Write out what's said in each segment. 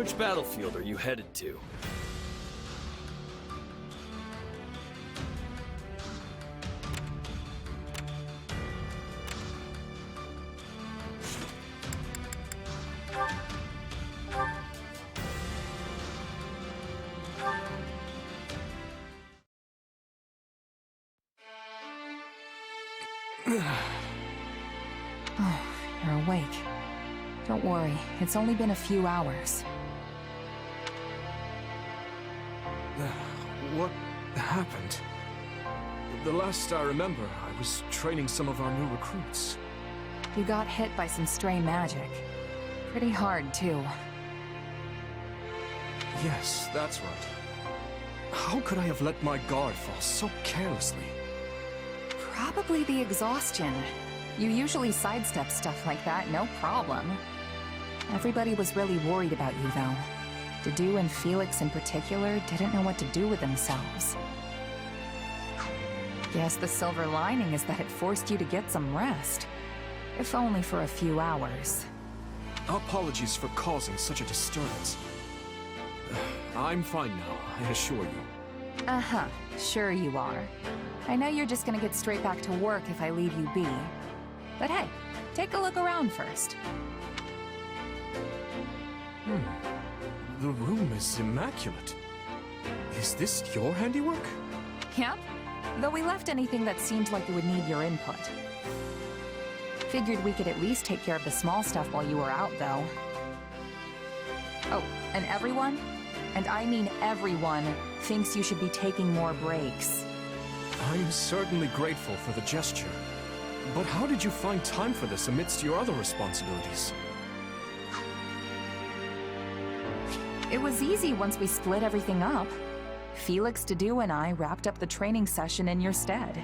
Which battlefield are you headed to? Oh, you're awake. Don't worry, it's only been a few hours. What happened? The last I remember, I was training some of our new recruits. You got hit by some stray magic. Pretty hard, too. Yes, that's right. How could I have let my guard fall so carelessly? Probably the exhaustion. You usually sidestep stuff like that, no problem. Everybody was really worried about you, though. Dedu and Felix in particular didn't know what to do with themselves. Guess the silver lining is that it forced you to get some rest. If only for a few hours. Apologies for causing such a disturbance. I'm fine now, I assure you. Uh-huh, sure you are. I know you're just gonna get straight back to work if I leave you be. But hey, take a look around first. The room is immaculate. Is this your handiwork? Yep, though we left anything that seemed like it would need your input. Figured we could at least take care of the small stuff while you were out, though. Oh, and everyone, and I mean everyone, thinks you should be taking more breaks. I'm certainly grateful for the gesture. But how did you find time for this amidst your other responsibilities? It was easy once we split everything up. Felix, Dedu, and I wrapped up the training session in your stead.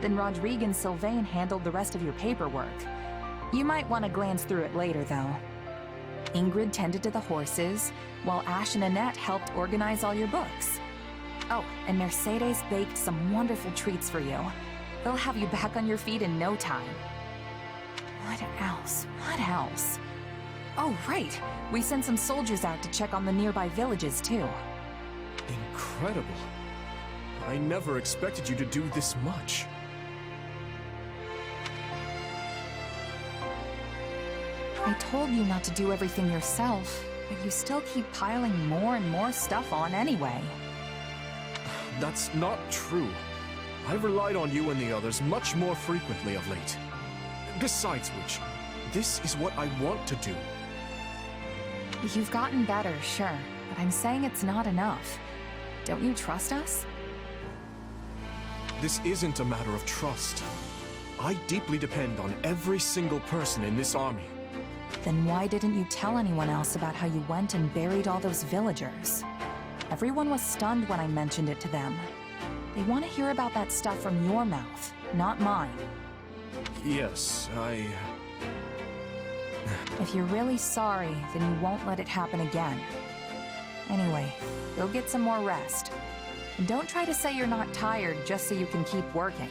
Then Rodrigue and Sylvain handled the rest of your paperwork. You might want to glance through it later, though. Ingrid tended to the horses, while Ash and Annette helped organize all your books. Oh, and Mercedes baked some wonderful treats for you. They'll have you back on your feet in no time. What else? What else? Oh, right. We sent some soldiers out to check on the nearby villages, too. Incredible. I never expected you to do this much. I told you not to do everything yourself, but you still keep piling more and more stuff on anyway. That's not true. I've relied on you and the others much more frequently of late. Besides which, this is what I want to do. You've gotten better, sure, but I'm saying it's not enough. Don't you trust us? This isn't a matter of trust. I deeply depend on every single person in this army. Then why didn't you tell anyone else about how you went and buried all those villagers? Everyone was stunned when I mentioned it to them. They want to hear about that stuff from your mouth, not mine. Yes, If you're really sorry, then you won't let it happen again. Anyway, go get some more rest. And don't try to say you're not tired just so you can keep working.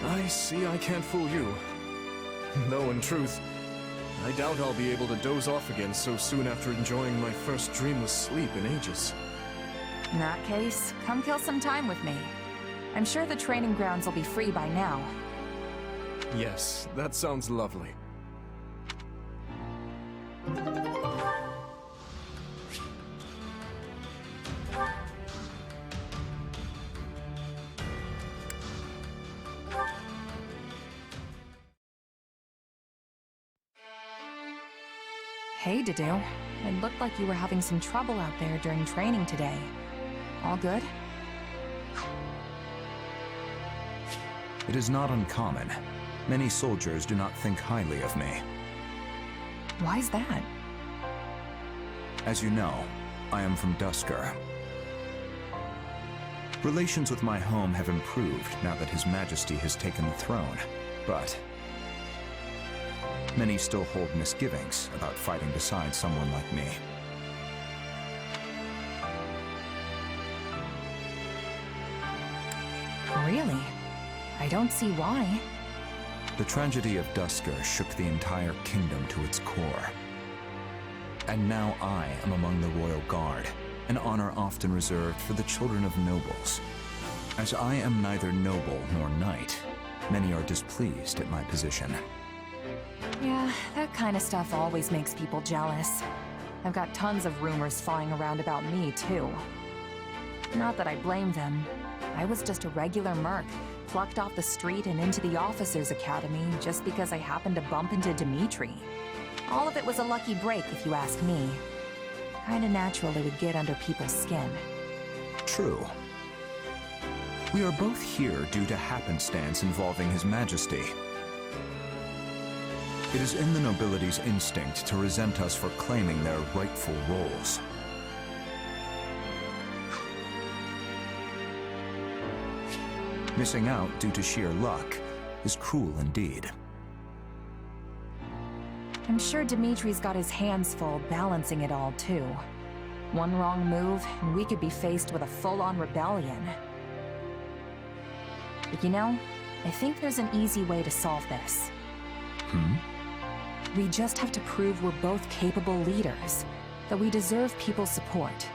I see I can't fool you. Though in truth, I doubt I'll be able to doze off again so soon after enjoying my first dreamless sleep in ages. In that case, come kill some time with me. I'm sure the training grounds will be free by now. Yes, that sounds lovely. Hey, Dedu. It looked like you were having some trouble out there during training today. All good? It is not uncommon. Many soldiers do not think highly of me. Why's that? As you know, I am from Dusker. Relations with my home have improved now that His Majesty has taken the throne, but many still hold misgivings about fighting beside someone like me. Really? I don't see why. The tragedy of Dusker shook the entire kingdom to its core. And now I am among the royal guard, an honor often reserved for the children of nobles. As I am neither noble nor knight, many are displeased at my position. Yeah, that kind of stuff always makes people jealous. I've got tons of rumors flying around about me, too. Not that I blame them. I was just a regular merc, plucked off the street and into the officers' academy just because I happened to bump into Dimitri. All of it was a lucky break, if you ask me. Kinda natural it would get under people's skin. True. We are both here due to happenstance involving His Majesty. It is in the nobility's instinct to resent us for claiming their rightful roles. Missing out due to sheer luck is cruel indeed. I'm sure Dimitri's got his hands full balancing it all, too. One wrong move, and we could be faced with a full-on rebellion. But you know, I think there's an easy way to solve this. We just have to prove we're both capable leaders, that we deserve people's support.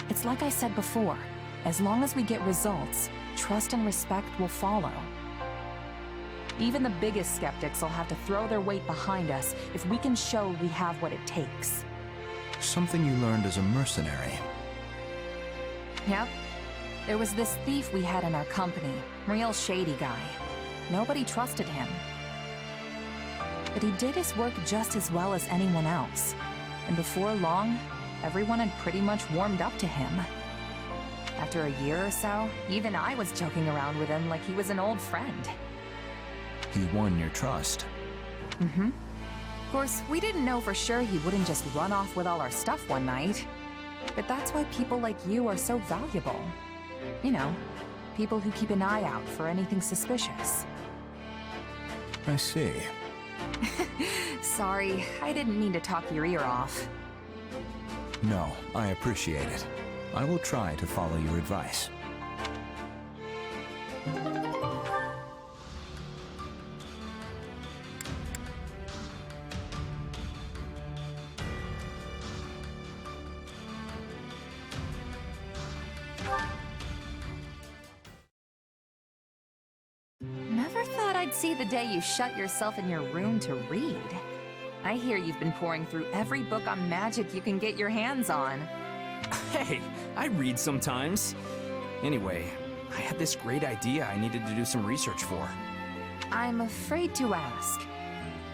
It's like I said before, as long as we get results, trust and respect will follow. Even the biggest skeptics will have to throw their weight behind us if we can show we have what it takes. Something you learned as a mercenary. Yep. There was this thief we had in our company, real shady guy. Nobody trusted him. But he did his work just as well as anyone else. And before long, everyone had pretty much warmed up to him. After a year or so, even I was joking around with him like he was an old friend. He won your trust. Of course, we didn't know for sure he wouldn't just run off with all our stuff one night. But that's why people like you are so valuable. You know, people who keep an eye out for anything suspicious. I see. Sorry, I didn't mean to talk your ear off. No, I appreciate it. I will try to follow your advice. Never thought I'd see the day you shut yourself in your room to read. I hear you've been pouring through every book on magic you can get your hands on. Hey, I read sometimes. Anyway, I had this great idea I needed to do some research for. I'm afraid to ask.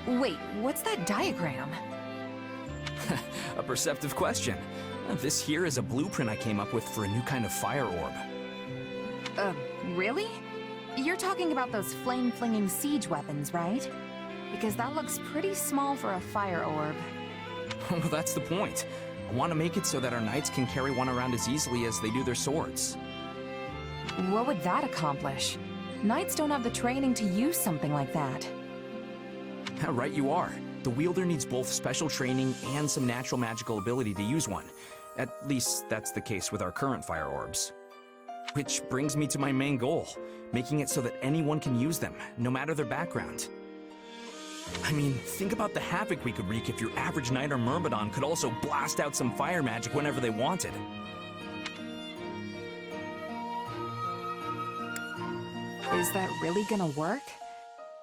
Wait, what's that diagram? A perceptive question. This here is a blueprint I came up with for a new kind of fire orb. Really? You're talking about those flame-flinging siege weapons, right? Because that looks pretty small for a fire orb. Well, that's the point. I want to make it so that our knights can carry one around as easily as they do their swords. What would that accomplish? Knights don't have the training to use something like that. Right you are. The wielder needs both special training and some natural magical ability to use one. At least that's the case with our current fire orbs. Which brings me to my main goal, making it so that anyone can use them, no matter their background. I mean, think about the havoc we could wreak if your average knight or myrmidon could also blast out some fire magic whenever they wanted. Is that really gonna work?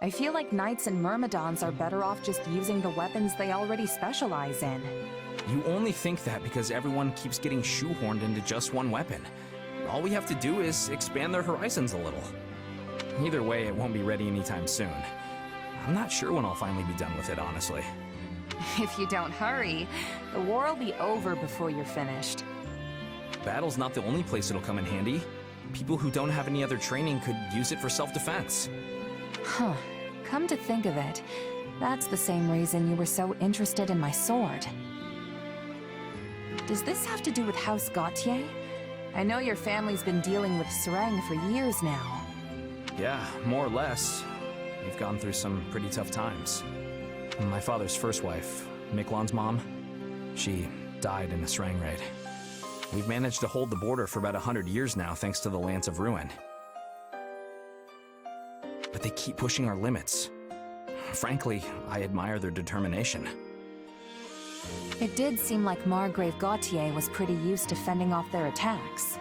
I feel like knights and myrmidons are better off just using the weapons they already specialize in. You only think that because everyone keeps getting shoehorned into just one weapon. All we have to do is expand their horizons a little. Either way, it won't be ready anytime soon. I'm not sure when I'll finally be done with it, honestly. If you don't hurry, the war will be over before you're finished. Battle's not the only place it'll come in handy. People who don't have any other training could use it for self-defense. Huh. Come to think of it, that's the same reason you were so interested in my sword. Does this have to do with House Gautier? I know your family's been dealing with Serang for years now. Yeah, more or less. We've gone through some pretty tough times. My father's first wife, Miklon's mom, she died in a Serang raid. We've managed to hold the border for about 100 years now thanks to the Lance of Ruin. but they keep pushing our limits. Frankly, I admire their determination. It did seem like Margrave Gautier was pretty used to fending off their attacks.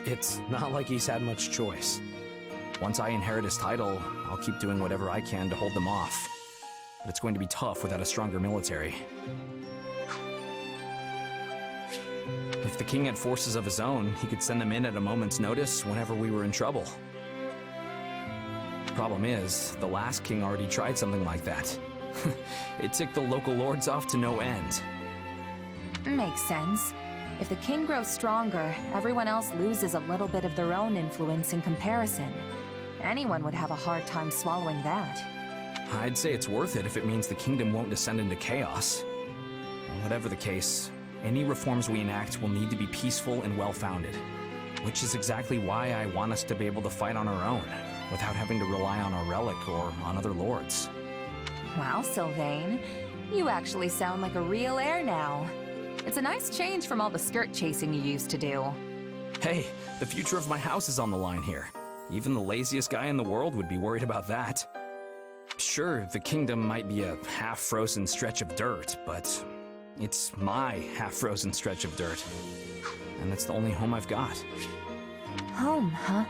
It's not like he's had much choice. Once I inherit his title, I'll keep doing whatever I can to hold them off. But it's going to be tough without a stronger military. If the king had forces of his own, he could send them in at a moment's notice whenever we were in trouble. Problem is, the last king already tried something like that. It ticked the local lords off to no end. Makes sense. If the king grows stronger, everyone else loses a little bit of their own influence in comparison. Anyone would have a hard time swallowing that. I'd say it's worth it if it means the kingdom won't descend into chaos. Whatever the case, any reforms we enact will need to be peaceful and well-founded. Which is exactly why I want us to be able to fight on our own, without having to rely on a relic or on other lords. Wow, Sylvain, you actually sound like a real heir now. It's a nice change from all the skirt chasing you used to do. Hey, the future of my house is on the line here. Even the laziest guy in the world would be worried about that. Sure, the kingdom might be a half-frozen stretch of dirt, but it's my half-frozen stretch of dirt. And that's the only home I've got. Home, huh?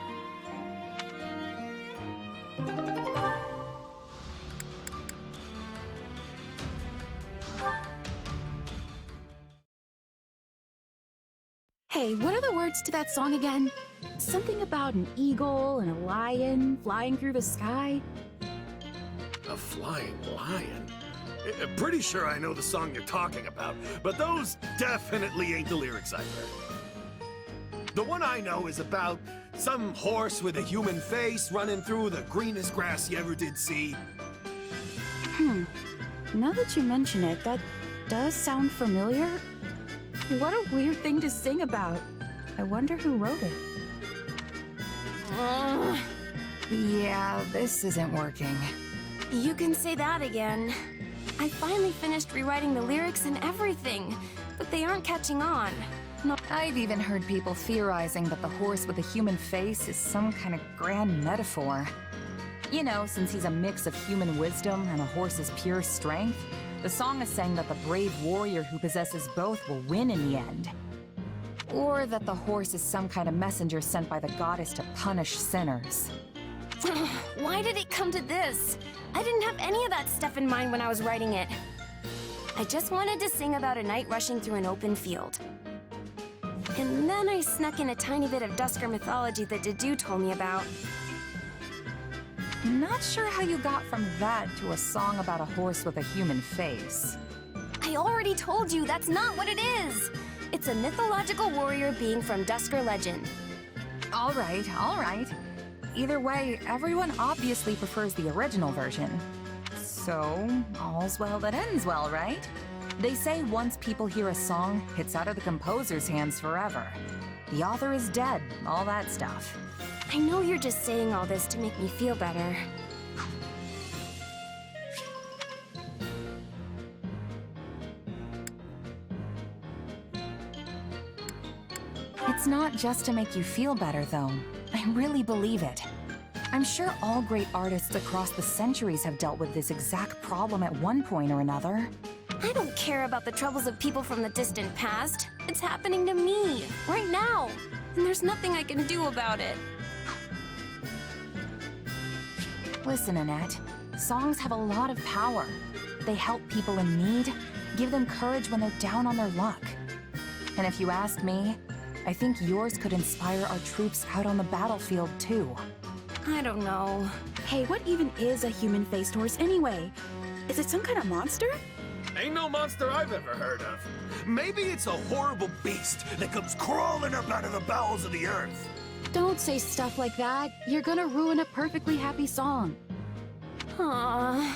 Hey, what are the words to that song again? Something about an eagle and a lion flying through the sky? A flying lion? Pretty sure I know the song you're talking about, but those definitely ain't the lyrics I've heard. The one I know is about some horse with a human face running through the greenest grass you ever did see. Now that you mention it, that does sound familiar. What a weird thing to sing about. I wonder who wrote it. Yeah, this isn't working. You can say that again. I finally finished rewriting the lyrics and everything, but they aren't catching on. I've even heard people theorizing that the horse with a human face is some kind of grand metaphor. You know, since he's a mix of human wisdom and a horse's pure strength, the song is saying that the brave warrior who possesses both will win in the end. Or that the horse is some kind of messenger sent by the goddess to punish sinners. Why did it come to this? I didn't have any of that stuff in mind when I was writing it. I just wanted to sing about a knight rushing through an open field. And then I snuck in a tiny bit of Dusker mythology that Dedu told me about. Not sure how you got from that to a song about a horse with a human face. I already told you that's not what it is! It's a mythological warrior being from Dusker legend. All right, all right. Either way, everyone obviously prefers the original version. So, all's well that ends well, right? They say once people hear a song, it's out of the composer's hands forever. The author is dead, all that stuff. I know you're just saying all this to make me feel better. It's not just to make you feel better, though. I really believe it. I'm sure all great artists across the centuries have dealt with this exact problem at one point or another. I don't care about the troubles of people from the distant past. It's happening to me, right now. And there's nothing I can do about it. Listen, Annette. Songs have a lot of power. They help people in need, give them courage when they're down on their luck. And if you ask me, I think yours could inspire our troops out on the battlefield, too. I don't know. Hey, what even is a human-faced horse anyway? Is it some kind of monster? Ain't no monster I've ever heard of. Maybe it's a horrible beast that comes crawling up out of the bowels of the earth. Don't say stuff like that. You're gonna ruin a perfectly happy song. Aww.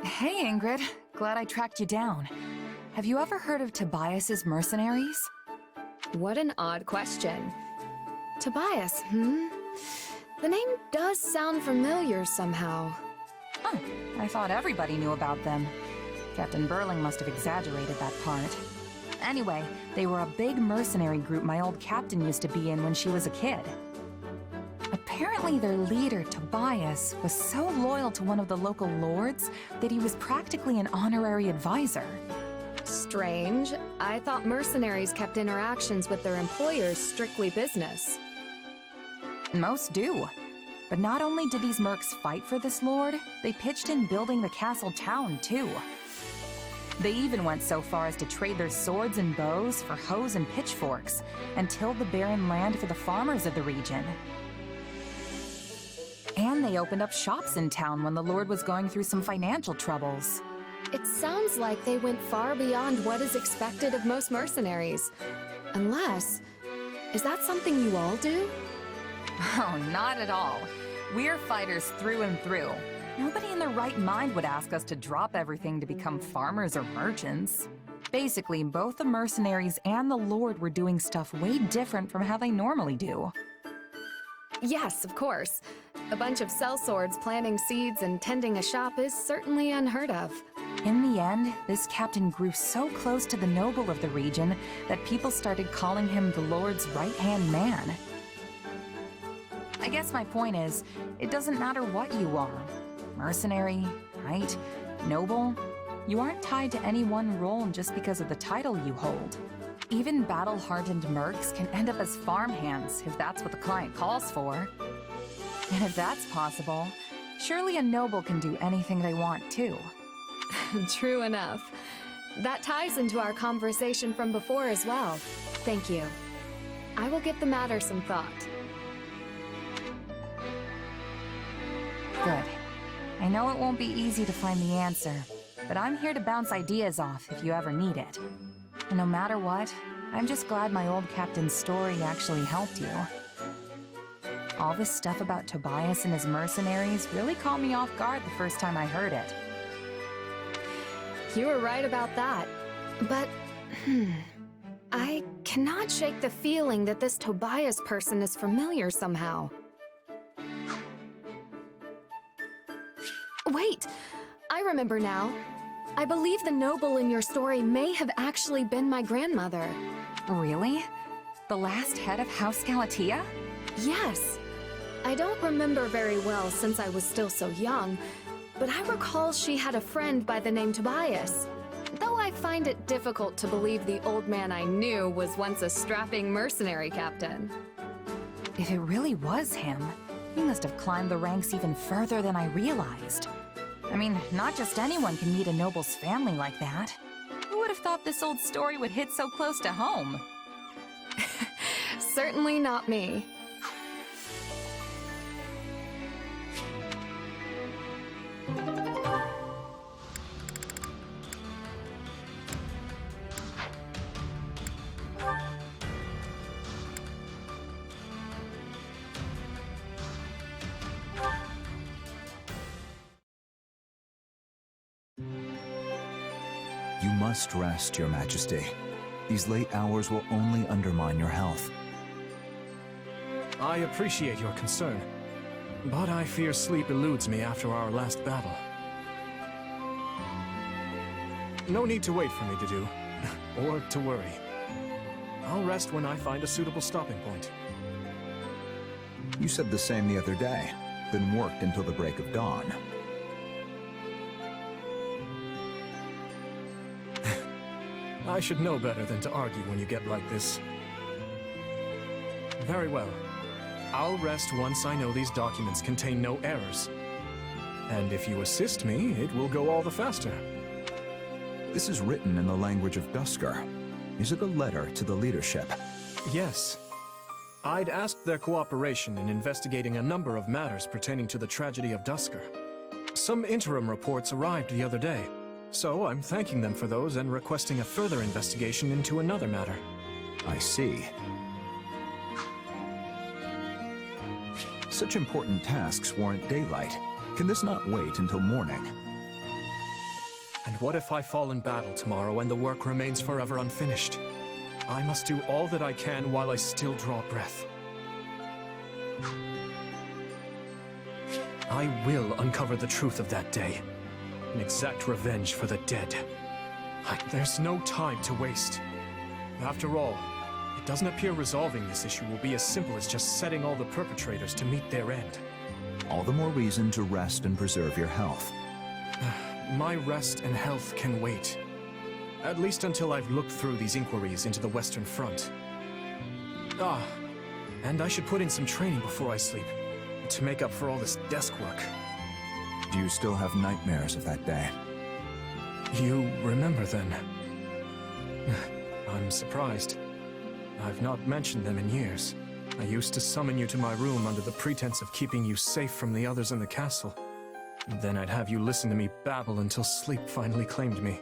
Hey, Ingrid. Glad I tracked you down. Have you ever heard of Tobias's mercenaries? What an odd question. Tobias, The name does sound familiar somehow. Huh, I thought everybody knew about them. Captain Burling must have exaggerated that part. Anyway, they were a big mercenary group my old captain used to be in when she was a kid. Apparently their leader, Tobias, was so loyal to one of the local lords that he was practically an honorary advisor. Strange. I thought mercenaries kept interactions with their employers strictly business. Most do. But not only did these mercs fight for this lord, they pitched in building the castle town, too. They even went so far as to trade their swords and bows for hoes and pitchforks, and tilled the barren land for the farmers of the region. And they opened up shops in town when the lord was going through some financial troubles. It sounds like they went far beyond what is expected of most mercenaries. Unless... is that something you all do? Oh, not at all. We're fighters through and through. Nobody in their right mind would ask us to drop everything to become farmers or merchants. Basically, both the mercenaries and the lord were doing stuff way different from how they normally do. Yes, of course. A bunch of sellswords planting seeds and tending a shop is certainly unheard of. In the end, this captain grew so close to the noble of the region that people started calling him the Lord's right-hand man. I guess my point is, it doesn't matter what you are. Mercenary, knight, noble, you aren't tied to any one role just because of the title you hold. Even battle-hardened mercs can end up as farmhands if that's what the client calls for. And if that's possible, surely a noble can do anything they want too. True enough. That ties into our conversation from before as well. Thank you. I will give the matter some thought. Good. I know it won't be easy to find the answer, but I'm here to bounce ideas off if you ever need it. And no matter what, I'm just glad my old captain's story actually helped you. All this stuff about Tobias and his mercenaries really caught me off guard the first time I heard it. You were right about that. But, I cannot shake the feeling that this Tobias person is familiar somehow. Wait! I remember now. I believe the noble in your story may have actually been my grandmother. Really? The last head of House Galatea? Yes. I don't remember very well since I was still so young, but I recall she had a friend by the name Tobias. Though I find it difficult to believe the old man I knew was once a strapping mercenary captain. If it really was him, he must have climbed the ranks even further than I realized. I mean, not just anyone can meet a noble's family like that. Who would have thought this old story would hit so close to home? Certainly not me. You must rest, Your Majesty. These late hours will only undermine your health. I appreciate your concern, but I fear sleep eludes me after our last battle. No need to wait for me to do, or to worry. I'll rest when I find a suitable stopping point. You said the same the other day, then worked until the break of dawn. I should know better than to argue when you get like this. Very well. I'll rest once I know these documents contain no errors. And if you assist me, it will go all the faster. This is written in the language of Dusker. Is it a letter to the leadership? Yes. I'd asked their cooperation in investigating a number of matters pertaining to the tragedy of Dusker. Some interim reports arrived the other day, so I'm thanking them for those and requesting a further investigation into another matter. I see. Such important tasks warrant daylight. Can this not wait until morning? And what if I fall in battle tomorrow and the work remains forever unfinished? I must do all that I can while I still draw breath. I will uncover the truth of that day, and exact revenge for the dead. There's no time to waste. After all, it doesn't appear resolving this issue will be as simple as just setting all the perpetrators to meet their end. All the more reason to rest and preserve your health. My rest and health can wait. At least until I've looked through these inquiries into the Western Front. And I should put in some training before I sleep, to make up for all this desk work. Do you still have nightmares of that day? You remember then? I'm surprised. I've not mentioned them in years. I used to summon you to my room under the pretense of keeping you safe from the others in the castle. Then I'd have you listen to me babble until sleep finally claimed me.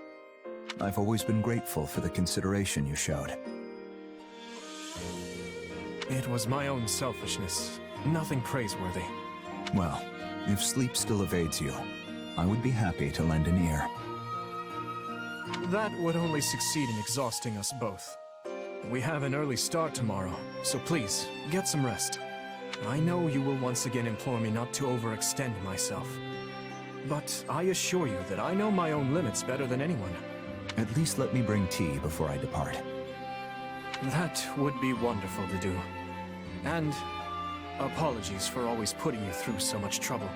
I've always been grateful for the consideration you showed. It was my own selfishness, nothing praiseworthy. Well, if sleep still evades you, I would be happy to lend an ear. That would only succeed in exhausting us both. We have an early start tomorrow, so please, get some rest. I know you will once again implore me not to overextend myself. But I assure you that I know my own limits better than anyone. At least let me bring tea before I depart. That would be wonderful to do. And apologies for always putting you through so much trouble.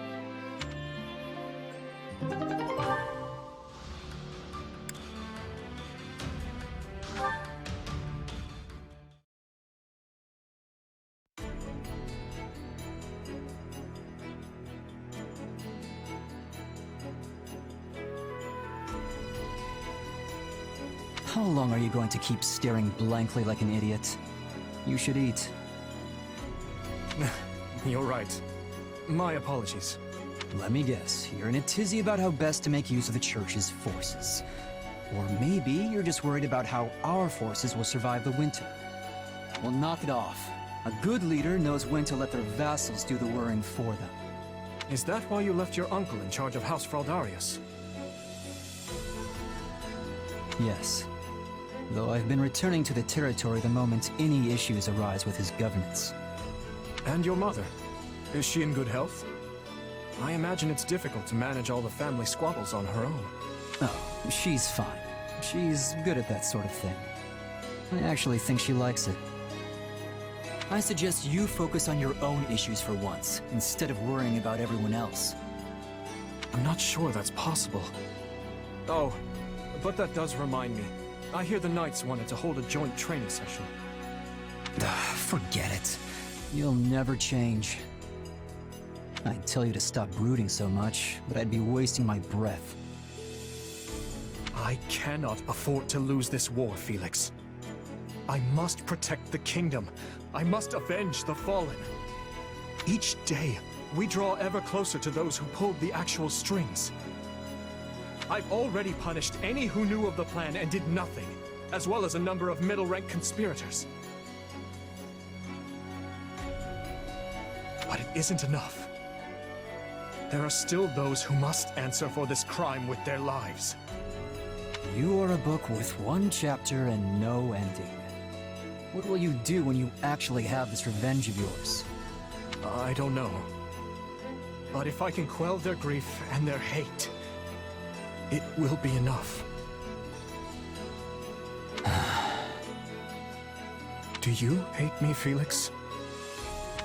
How long are you going to keep staring blankly like an idiot? You should eat. You're right. My apologies. Let me guess, you're in a tizzy about how best to make use of the Church's forces. Or maybe you're just worried about how our forces will survive the winter. Well, knock it off. A good leader knows when to let their vassals do the worrying for them. Is that why you left your uncle in charge of House Fraldarius? Yes. Though I've been returning to the territory the moment any issues arise with his governance. And your mother? Is she in good health? I imagine it's difficult to manage all the family squabbles on her own. Oh, she's fine. She's good at that sort of thing. I actually think she likes it. I suggest you focus on your own issues for once, instead of worrying about everyone else. I'm not sure that's possible. Oh, but that does remind me. I hear the Knights wanted to hold a joint training session. Forget it. You'll never change. I'd tell you to stop brooding so much, but I'd be wasting my breath. I cannot afford to lose this war, Felix. I must protect the kingdom. I must avenge the fallen. Each day, we draw ever closer to those who pulled the actual strings. I've already punished any who knew of the plan and did nothing, as well as a number of middle-rank conspirators. But it isn't enough. There are still those who must answer for this crime with their lives. You are a book with one chapter and no ending. What will you do when you actually have this revenge of yours? I don't know. But if I can quell their grief and their hate, it will be enough. Do you hate me, Felix?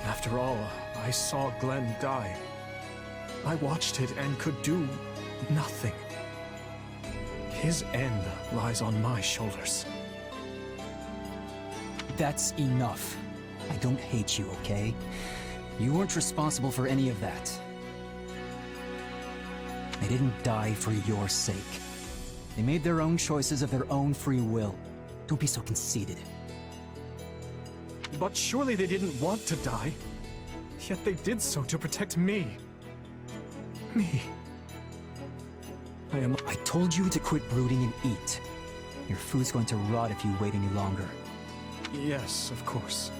After all, I saw Glenn die. I watched it and could do nothing. His end lies on my shoulders. That's enough. I don't hate you, okay? You weren't responsible for any of that. They didn't die for your sake. They made their own choices of their own free will. Don't be so conceited. But surely they didn't want to die. Yet they did so to protect me. Me. I told you to quit brooding and eat. Your food's going to rot if you wait any longer. Yes, of course.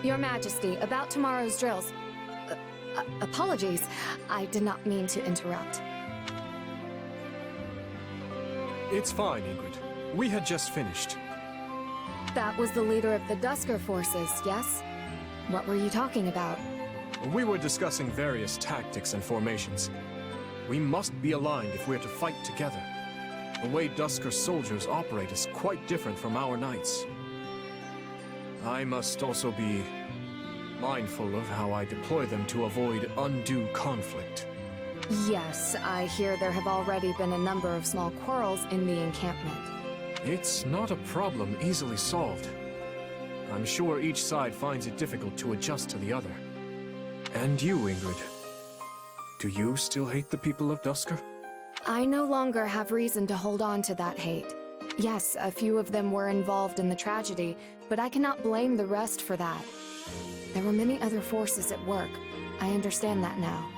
Your Majesty, about tomorrow's drills. Apologies. I did not mean to interrupt. It's fine, Ingrid. We had just finished. That was the leader of the Dusker forces, yes? What were you talking about? We were discussing various tactics and formations. We must be aligned if we're to fight together. The way Dusker soldiers operate is quite different from our knights. I must also be mindful of how I deploy them to avoid undue conflict. Yes, I hear there have already been a number of small quarrels in the encampment. It's not a problem easily solved. I'm sure each side finds it difficult to adjust to the other. And you, Ingrid. Do you still hate the people of Dusker? I no longer have reason to hold on to that hate. Yes, a few of them were involved in the tragedy, but I cannot blame the rest for that. There were many other forces at work. I understand that now.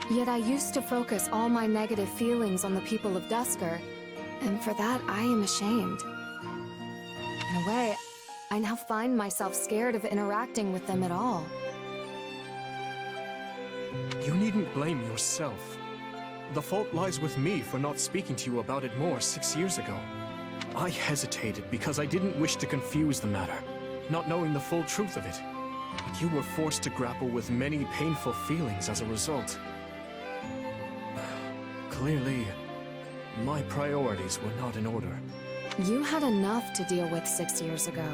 Yet I used to focus all my negative feelings on the people of Dusker, and for that I am ashamed. In a way, I now find myself scared of interacting with them at all. You needn't blame yourself. The fault lies with me for not speaking to you about it more 6 years ago. I hesitated because I didn't wish to confuse the matter, not knowing the full truth of it. But you were forced to grapple with many painful feelings as a result. Clearly, my priorities were not in order. You had enough to deal with 6 years ago.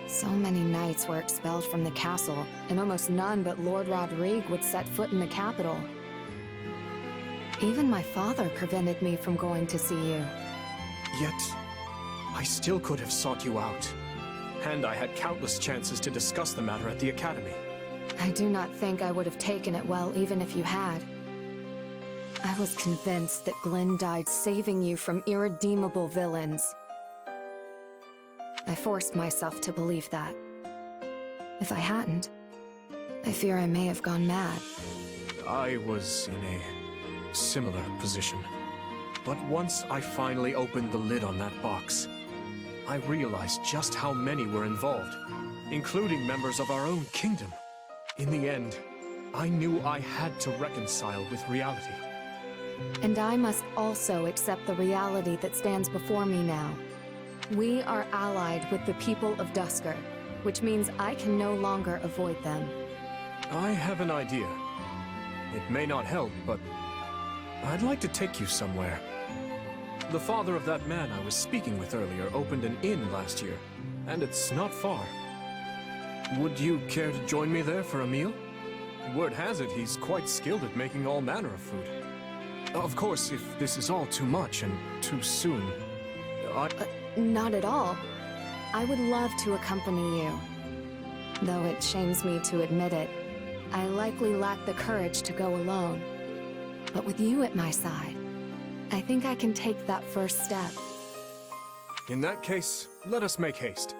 So many knights were expelled from the castle, and almost none but Lord Rodrigue would set foot in the capital. Even my father prevented me from going to see you. Yet, I still could have sought you out. And I had countless chances to discuss the matter at the academy. I do not think I would have taken it well even if you had. I was convinced that Glenn died saving you from irredeemable villains. I forced myself to believe that. If I hadn't, I fear I may have gone mad. I was in a similar position. But once I finally opened the lid on that box, I realized just how many were involved, including members of our own kingdom. In the end, I knew I had to reconcile with reality. And I must also accept the reality that stands before me now. We are allied with the people of Dusker, which means I can no longer avoid them. I have an idea. It may not help, but I'd like to take you somewhere. The father of that man I was speaking with earlier opened an inn last year, and it's not far. Would you care to join me there for a meal? Word has it he's quite skilled at making all manner of food. Of course, if this is all too much and too soon, Not at all. I would love to accompany you. Though it shames me to admit it, I likely lack the courage to go alone. But with you at my side, I think I can take that first step. In that case, let us make haste.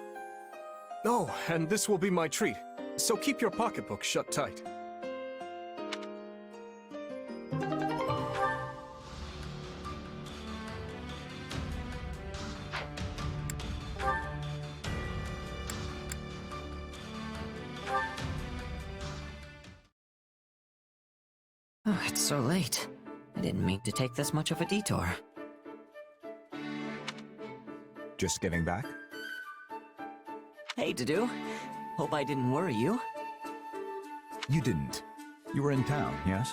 Oh, and this will be my treat, so keep your pocketbook shut tight. Oh, it's so late. I didn't mean to take this much of a detour. Just getting back? Hey, Dudu. Hope I didn't worry you. You didn't. You were in town, yes?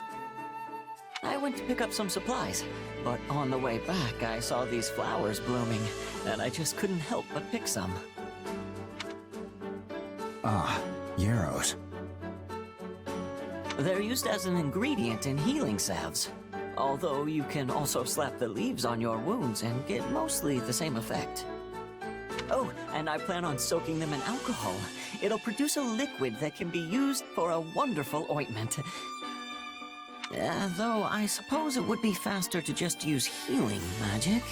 I went to pick up some supplies, but on the way back I saw these flowers blooming, and I just couldn't help but pick some. Ah, yarrows. They're used as an ingredient in healing salves. Although you can also slap the leaves on your wounds and get mostly the same effect. Oh, and I plan on soaking them in alcohol. It'll produce a liquid that can be used for a wonderful ointment. Though I suppose it would be faster to just use healing magic.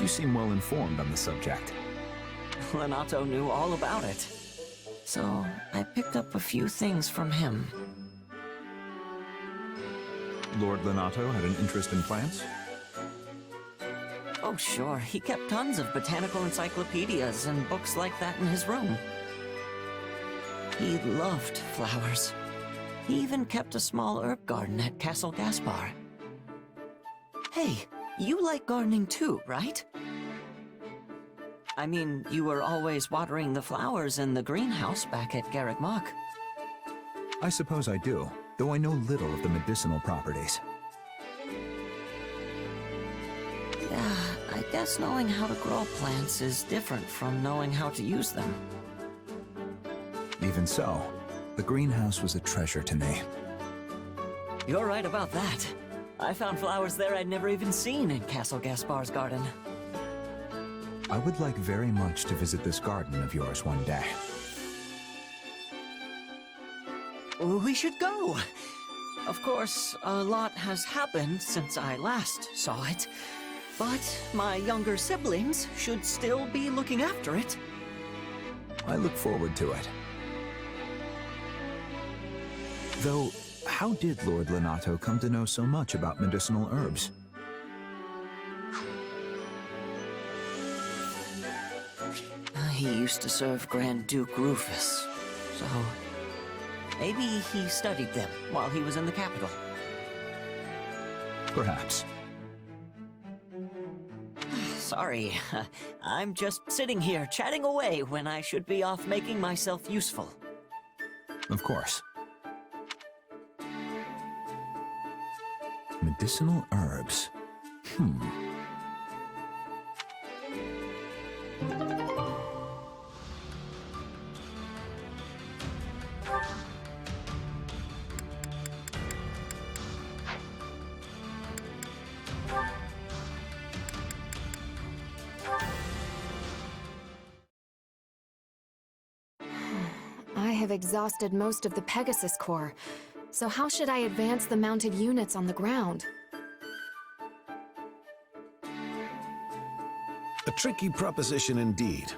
You seem well informed on the subject. Lenato knew all about it. So I picked up a few things from him. Lord Lenato had an interest in plants? Oh sure, he kept tons of botanical encyclopedias and books like that in his room. He loved flowers. He even kept a small herb garden at Castle Gaspar. Hey, you like gardening too, right? I mean, you were always watering the flowers in the greenhouse back at Garreg Mach. I suppose I do, though I know little of the medicinal properties. Yeah, I guess knowing how to grow plants is different from knowing how to use them. Even so, the greenhouse was a treasure to me. You're right about that. I found flowers there I'd never even seen in Castle Gaspar's garden. I would like very much to visit this garden of yours one day. We should go. Of course, a lot has happened since I last saw it, but my younger siblings should still be looking after it. I look forward to it. Though, how did Lord Lenato come to know so much about medicinal herbs? He used to serve Grand Duke Rufus, so maybe he studied them while he was in the capital. Perhaps. Sorry, I'm just sitting here chatting away when I should be off making myself useful. Of course. Medicinal herbs. I have exhausted most of the Pegasus Corps, so how should I advance the mounted units on the ground? A tricky proposition indeed.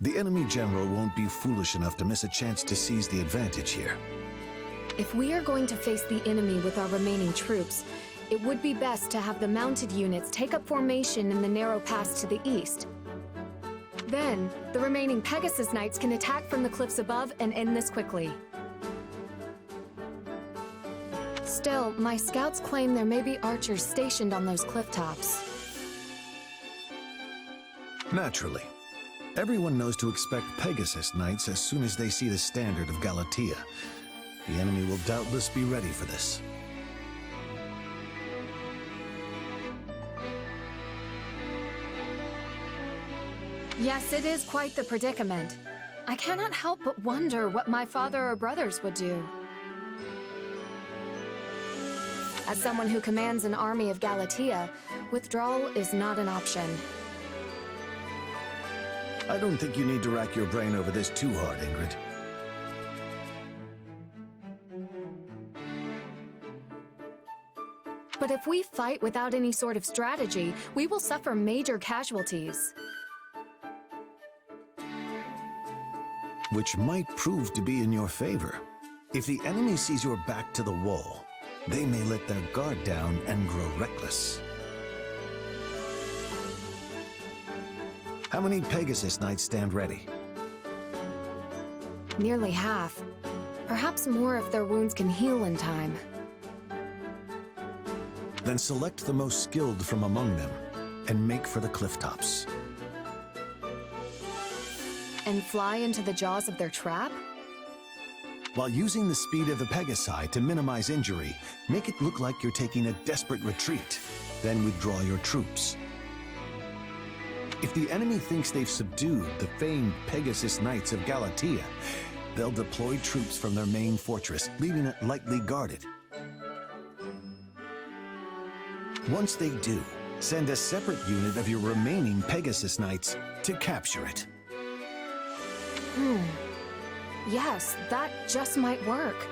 The enemy general won't be foolish enough to miss a chance to seize the advantage here. If we are going to face the enemy with our remaining troops, it would be best to have the mounted units take up formation in the narrow pass to the east. Then, the remaining Pegasus Knights can attack from the cliffs above and end this quickly. Still, my scouts claim there may be archers stationed on those cliff tops. Naturally. Everyone knows to expect Pegasus Knights as soon as they see the standard of Galatea. The enemy will doubtless be ready for this. Yes, it is quite the predicament. I cannot help but wonder what my father or brothers would do. As someone who commands an army of Galatea, withdrawal is not an option. I don't think you need to rack your brain over this too hard, Ingrid. But if we fight without any sort of strategy, we will suffer major casualties. Which might prove to be in your favor. If the enemy sees your back to the wall, they may let their guard down and grow reckless. How many Pegasus Knights stand ready? Nearly half. Perhaps more if their wounds can heal in time. Then select the most skilled from among them and make for the cliff tops. And fly into the jaws of their trap? While using the speed of the Pegasi to minimize injury, make it look like you're taking a desperate retreat. Then withdraw your troops. If the enemy thinks they've subdued the famed Pegasus Knights of Galatea, they'll deploy troops from their main fortress, leaving it lightly guarded. Once they do, send a separate unit of your remaining Pegasus Knights to capture it. Yes, that just might work.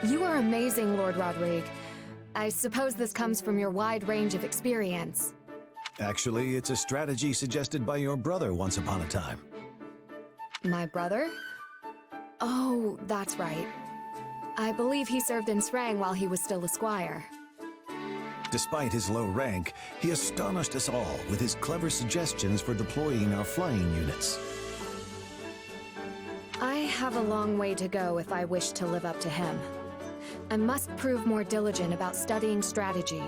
You are amazing, Lord Rodrigue. I suppose this comes from your wide range of experience. Actually, it's a strategy suggested by your brother once upon a time. My brother? Oh, that's right. I believe he served in Srang while he was still a squire. Despite his low rank, he astonished us all with his clever suggestions for deploying our flying units. I have a long way to go if I wish to live up to him. I must prove more diligent about studying strategy.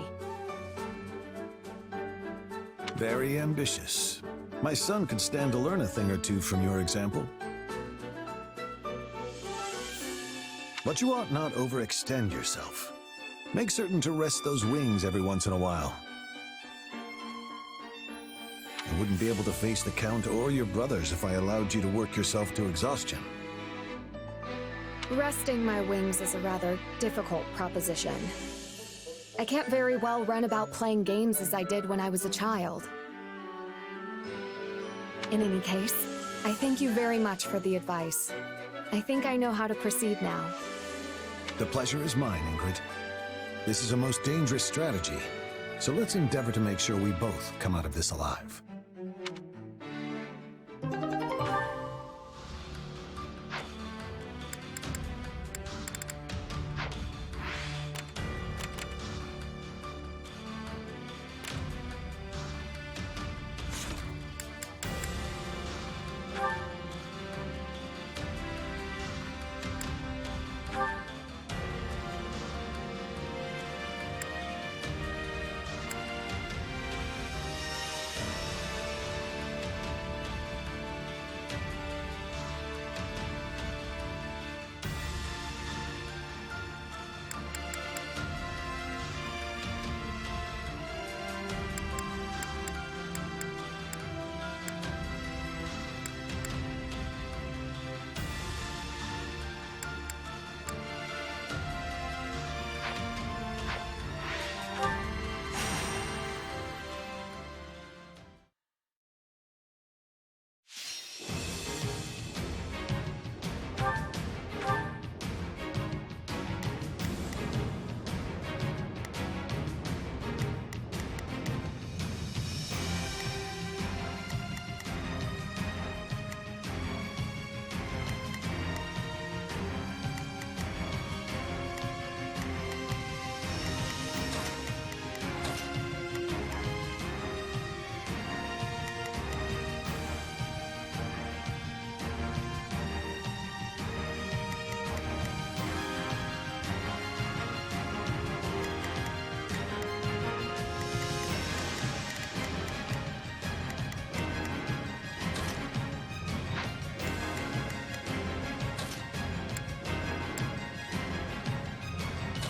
Very ambitious. My son could stand to learn a thing or two from your example. But you ought not overextend yourself. Make certain to rest those wings every once in a while. You wouldn't be able to face the Count or your brothers if I allowed you to work yourself to exhaustion. Resting my wings is a rather difficult proposition. I can't very well run about playing games as I did when I was a child. In any case, I thank you very much for the advice. I think I know how to proceed now. The pleasure is mine, Ingrid. This is a most dangerous strategy, so let's endeavor to make sure we both come out of this alive.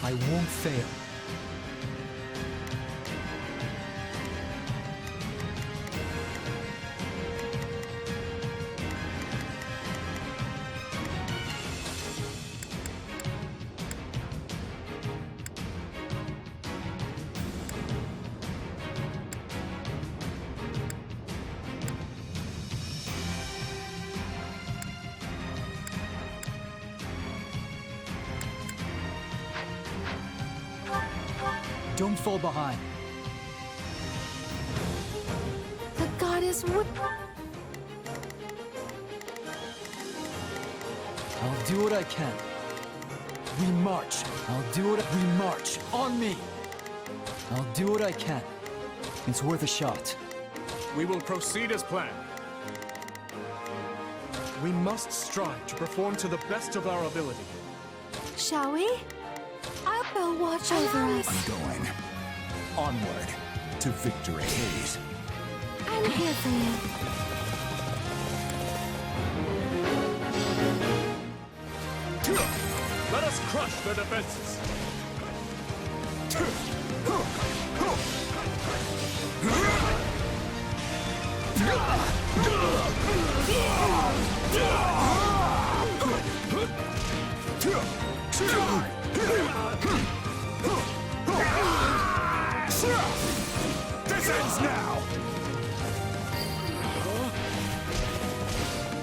I won't fail. Don't fall behind. The goddess would... I'll do what I can. We march. I'll do what we march. On me. I'll do what I can. It's worth a shot. We will proceed as planned. We must strive to perform to the best of our ability. Shall we? I'll watch over us. I'm going. Onward to victory. Please. I'm here for you. Let us crush their defenses. This ends now!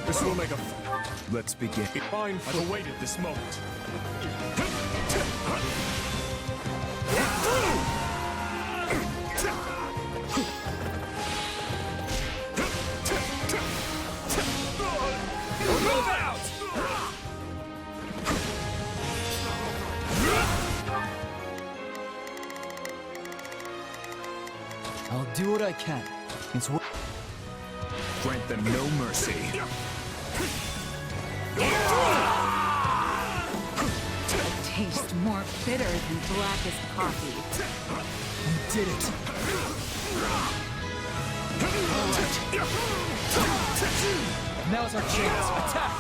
This will make a... Let's begin. I've awaited this moment. Move out! I'll do what I can. It's worth... Grant them no mercy. Ah! more bitter than blackest coffee. We did it! Alright. Now's our chance. Attack!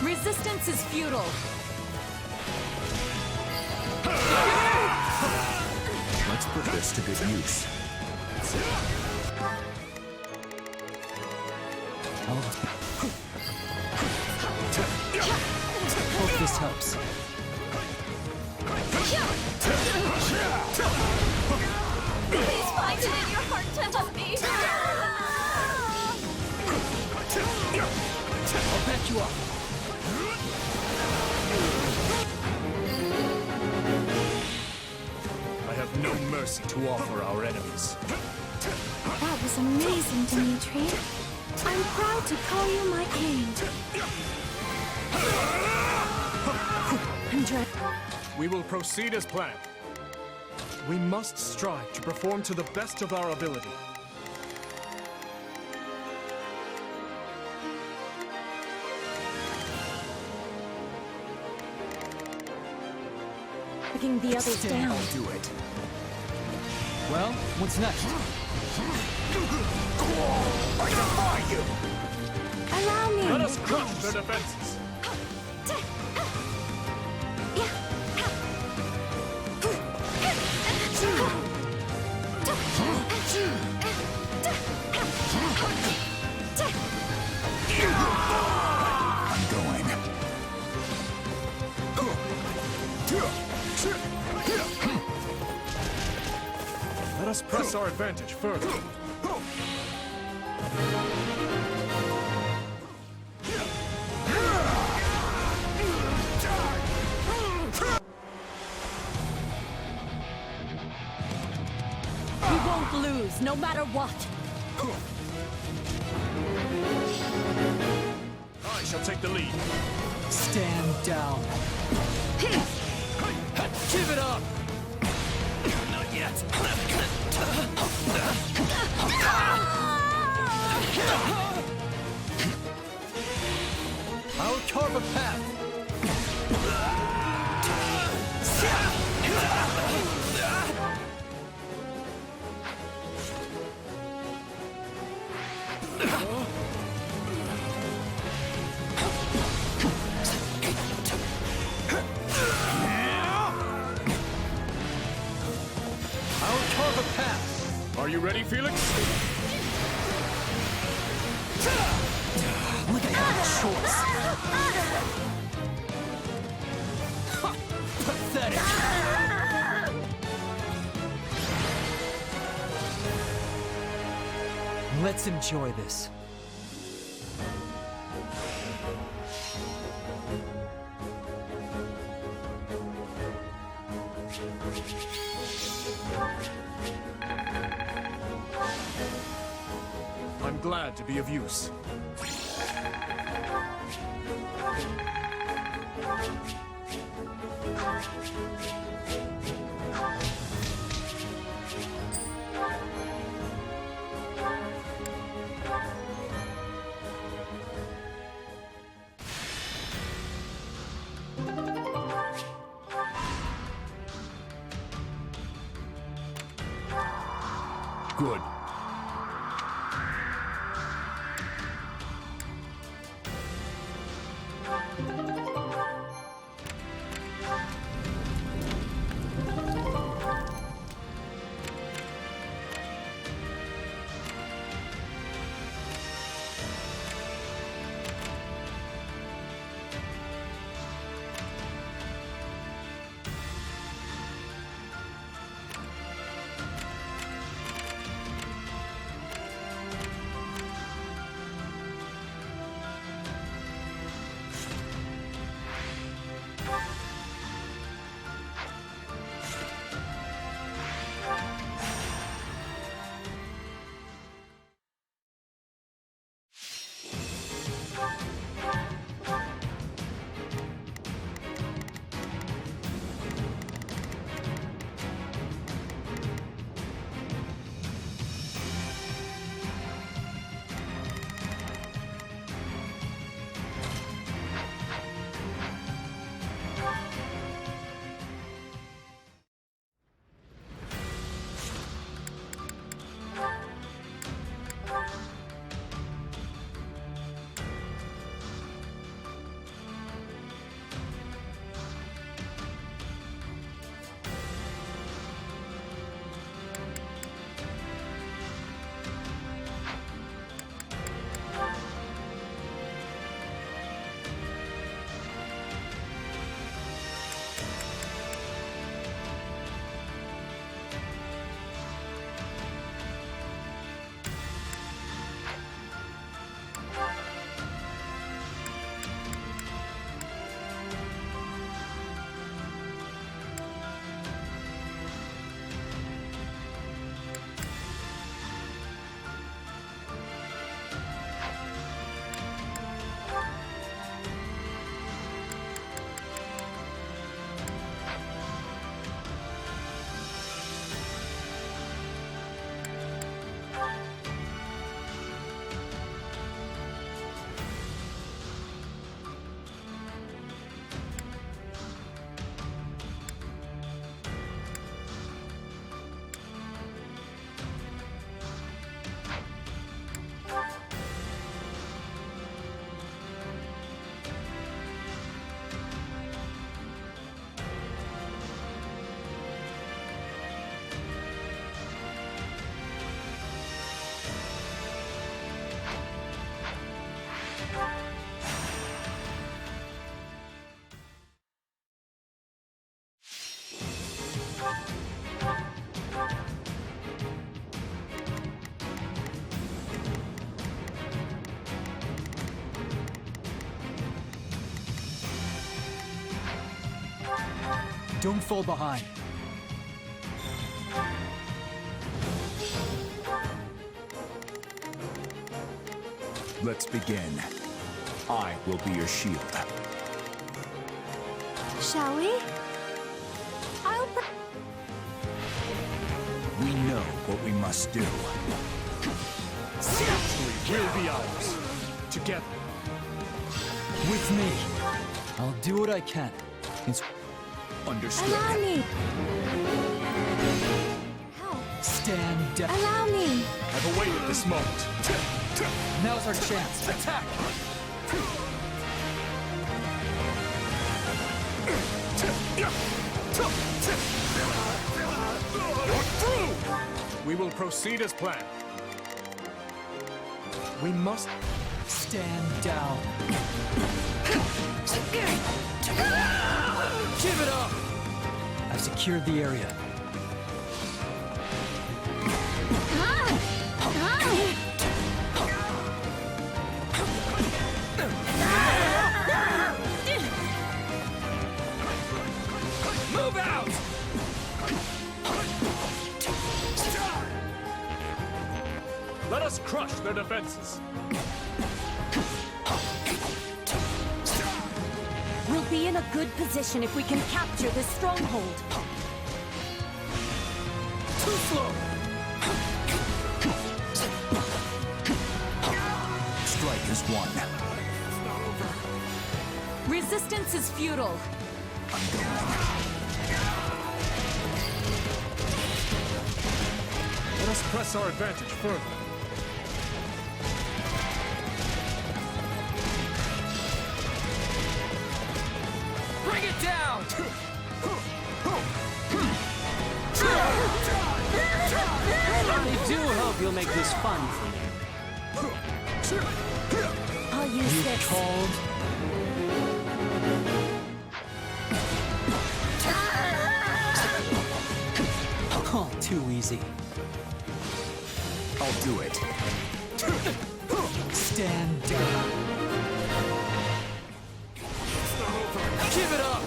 Resistance is futile. Let's put this to good use. Hope this helps. Please find it in your heart to help me. I'll back you up. I have no mercy to offer our enemies. That was amazing, Dimitri. I'm proud to call you my king. We will proceed as planned. We must strive to perform to the best of our ability. Picking the others down. I'll do it. Well, what's next? I defy you! Allow me. Let us crush their defenses. I'm going. Let us press our advantage further. We won't lose, no matter what. I shall take the lead. Stand down. Give it up! Not yet. I'll carve a path. I'll carve a path. Are you ready, Felix? Look at that choice. Pathetic. Let's enjoy this. I'm glad to be of use. Good. Don't fall behind. Let's begin. I will be your shield. Shall we? We know what we must do. Victory will be ours. Together. With me. I'll do what I can. It's Understood. Allow me! stand down. Allow me! I've awaited this moment. Now's our chance. Attack! We will proceed as planned. We must Stand down. Give it up! I've secured the area. move out! Let us crush their defenses. We'll be in a good position if we can capture this stronghold. Too slow! Strike is one. Resistance is futile. Let us press our advantage further. Bring it down! I do hope you'll make this fun for me. I'll use this. Called. Oh, too easy. I'll do it. Stand down. Give it up!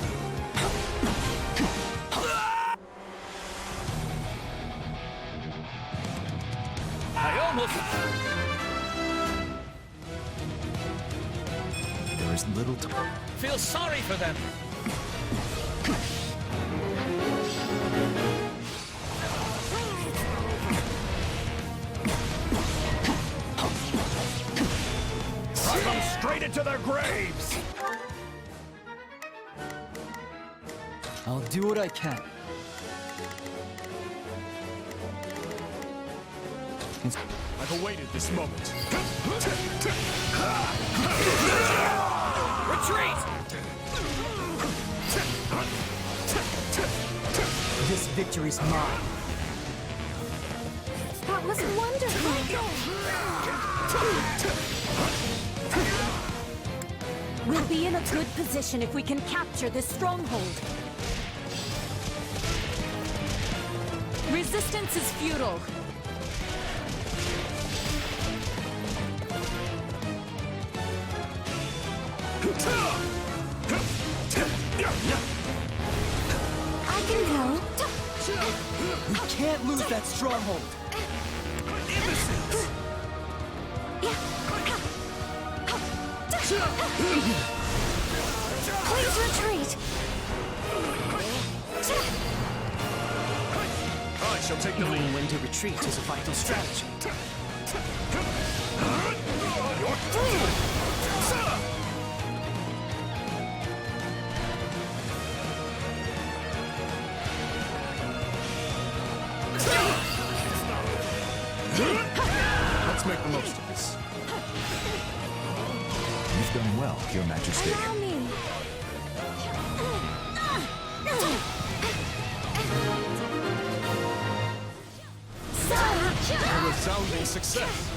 I almost... There is little time. feel sorry for them. Come straight into their graves! I'll do what I can. I've awaited this moment. Retreat! This victory's mine. That was wonderful. We'll be in a good position if we can capture this stronghold. Resistance is futile. I can go. We can't lose that stronghold. Please retreat. I shall take the lead. Knowing when to retreat is a vital strategy. Let's make the most of this. You've done well, Your Majesty. Allow me. A resounding success.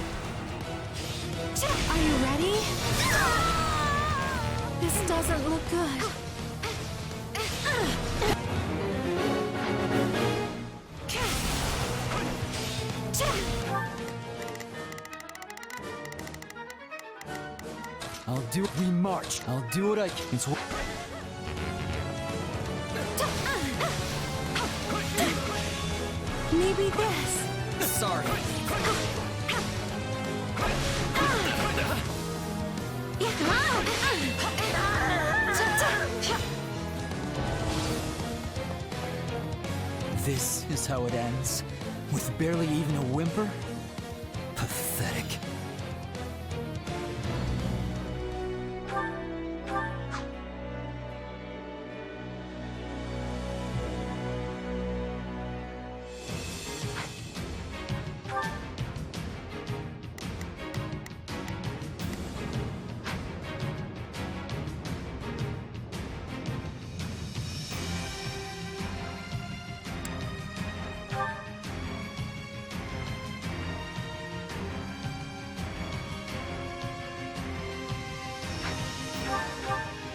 Are you ready? This doesn't look good. I'll do. We march. I'll do what I can. Maybe this. Sorry. This is how it ends? With barely even a whimper? Pathetic.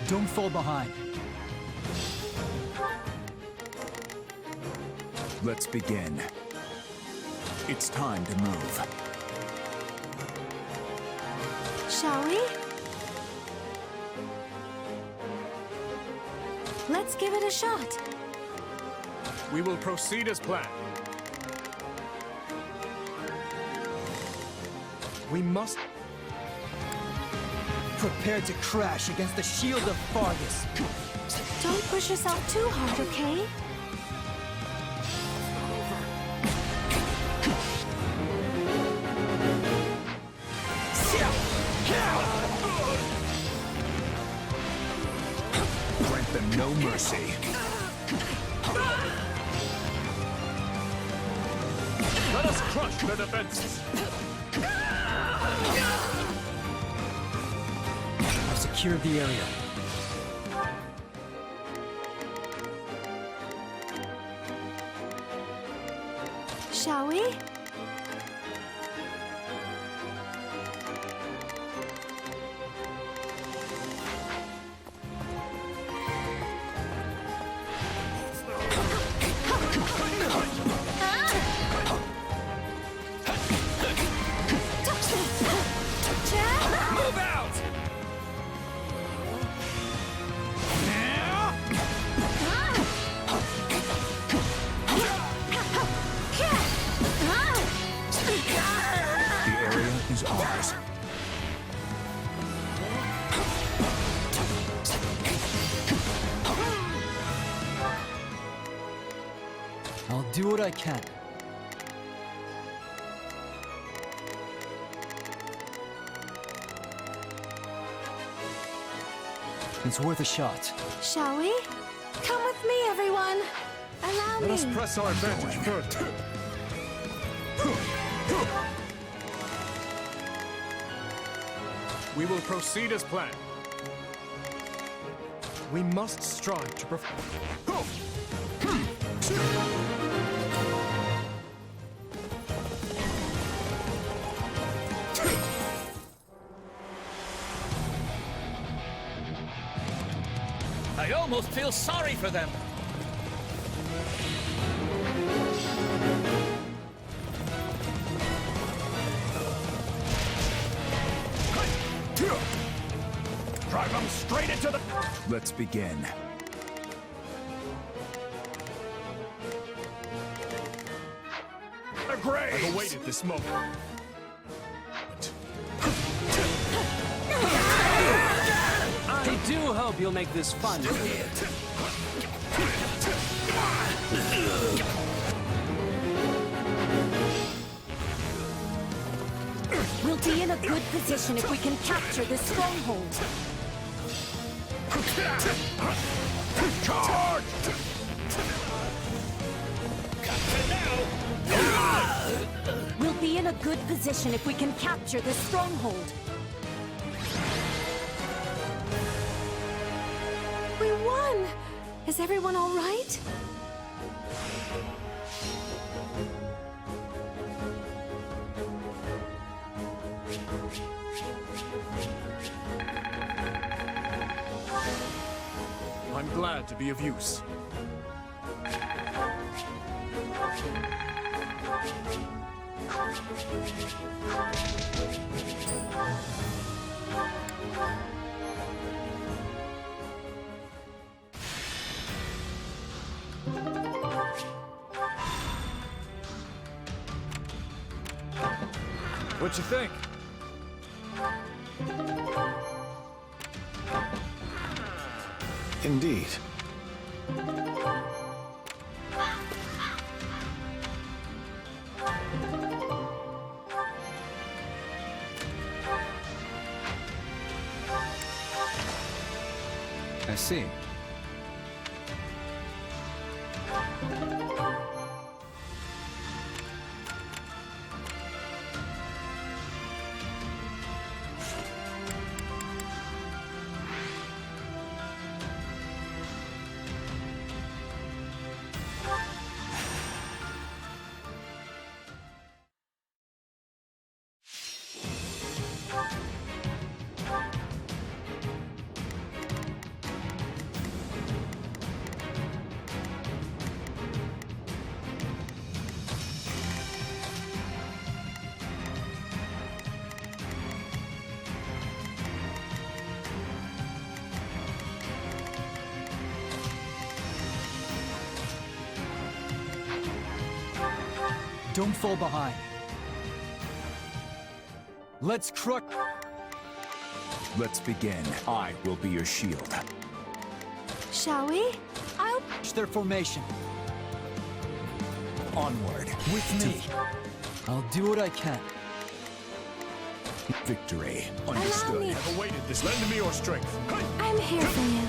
Don't fall behind. Let's begin. It's time to move. Shall we? Let's give it a shot. We will proceed as planned. We must... Prepare to crash against the shield of Fargus. Don't push yourself too hard, okay? Grant them no mercy. Let us crush their defenses. I've secured the area. Shall we? Move out! The area is ours. I'll do what I can. It's worth a shot. Shall we? Come with me, everyone. Allow Let me. us press our advantage further. We will proceed as planned. We must strive to I almost feel sorry for them. drive them straight into the... Let's begin. I've awaited this moment. I do hope you'll make this fun. We'll be in a good position if we can capture this stronghold. Charge! We'll be in a good position if we can capture this stronghold. We won! Is everyone all right? I'm glad to be of use. What you think? Indeed. I see. Don't fall behind. Let's crush. Let's begin. I will be your shield. Shall we? I'll... Their formation. Onward. With me. I'll do what I can. Victory. Understood. Me. I've awaited this. Lend me your strength. I'm here for you.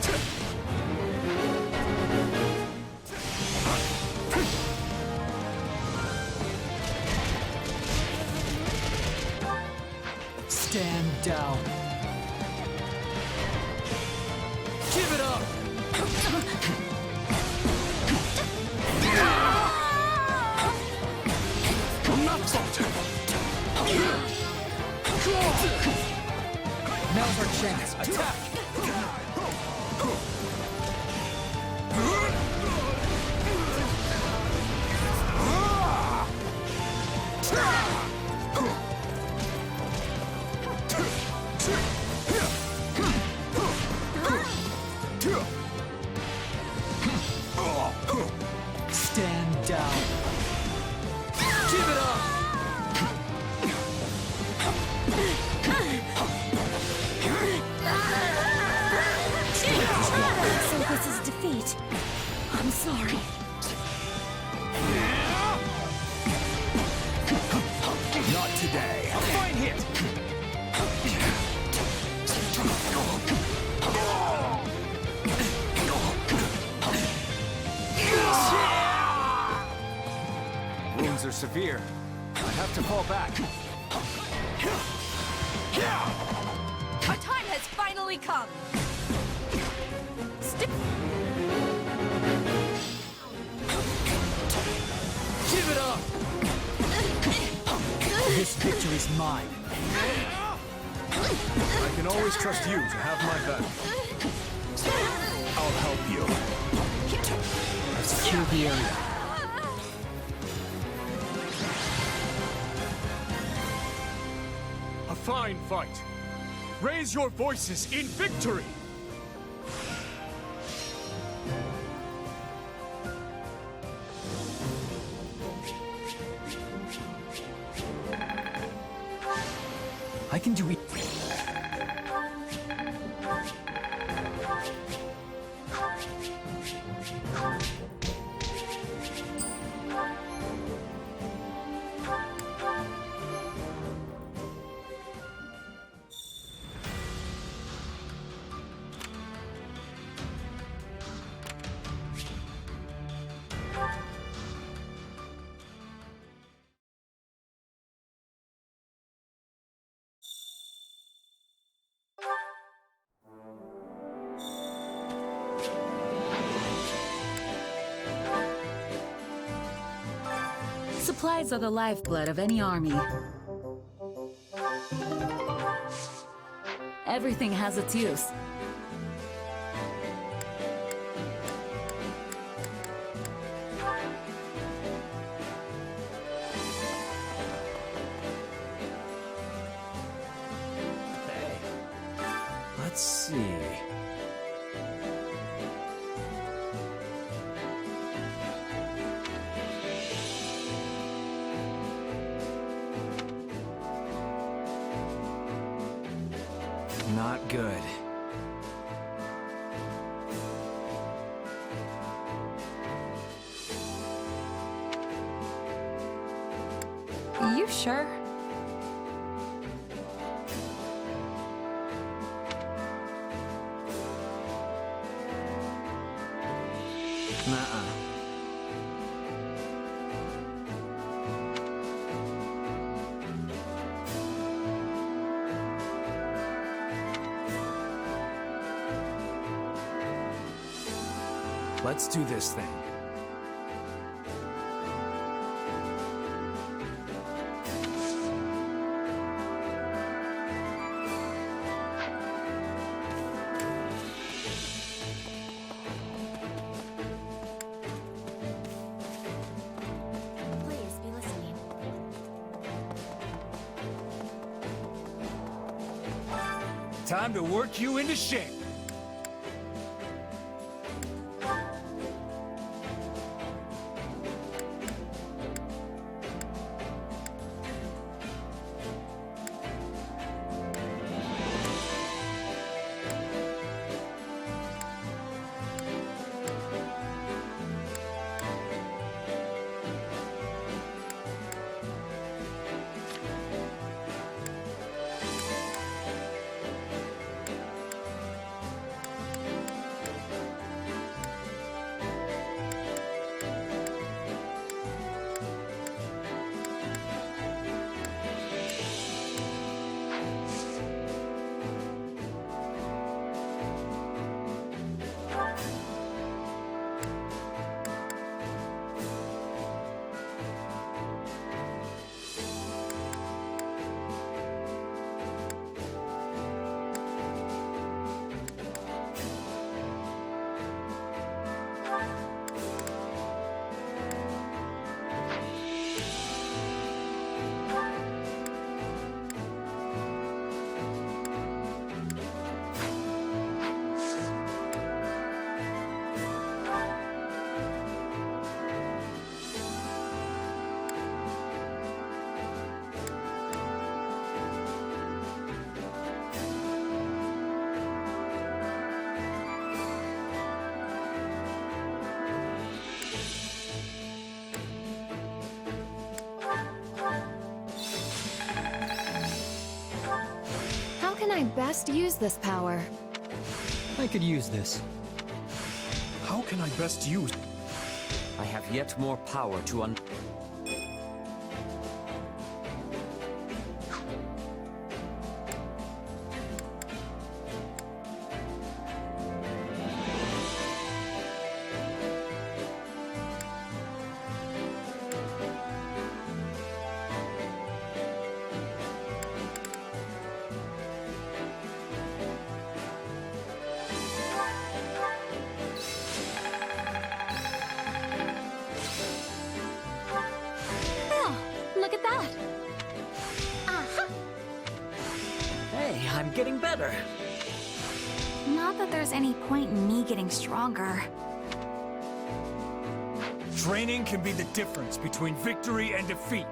Stand down. Give it up! Now's our chance. Attack! Stand down. Give it up! So this is defeat. I'm sorry. Not today. A fine hit! Wounds are severe. I have to fall back. Our time has finally come! Give it up! This victory's mine. I can always trust you to have my back. I'll help you. Secure the area. A fine fight. Raise your voices in victory! I can do it. Supplies are the lifeblood of any army. Everything has its use. Let's see. good. You sure? Nuh-uh. Let's do this thing. Please be listening. Time to work you into shape. How can I best use this power? I could use this. How can I best use... I have yet more power to Oh, look at that. Aha! Hey, I'm getting better. Not that there's any point in me getting stronger. Training can be the difference between victory and defeat.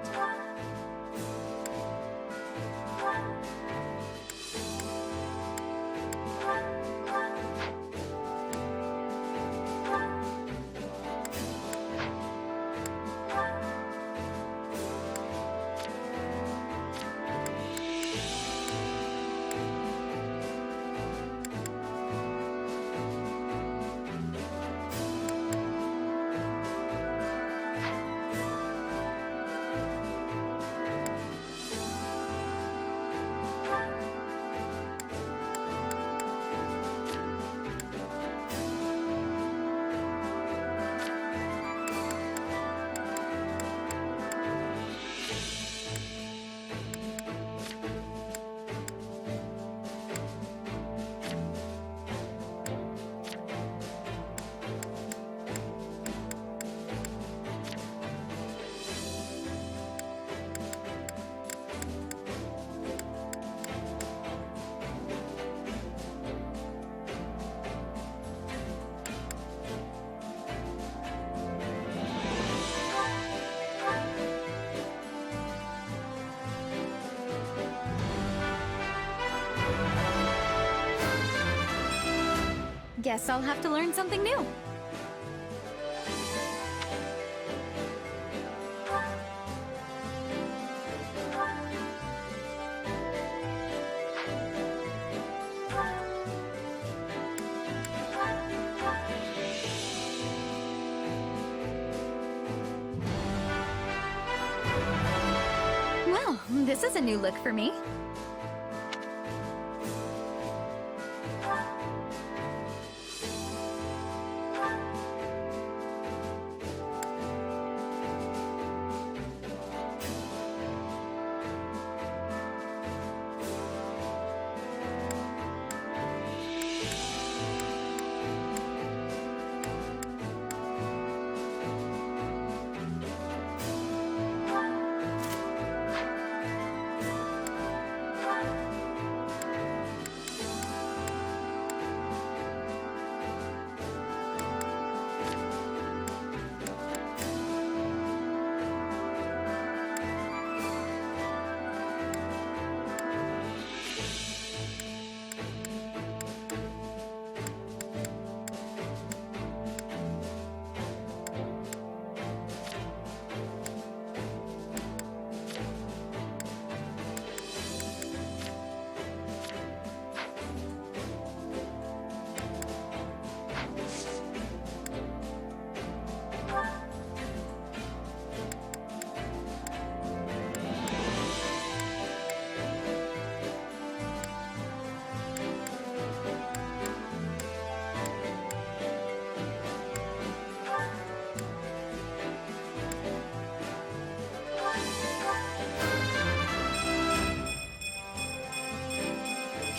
Guess I'll have to learn something new. Well, this is a new look for me.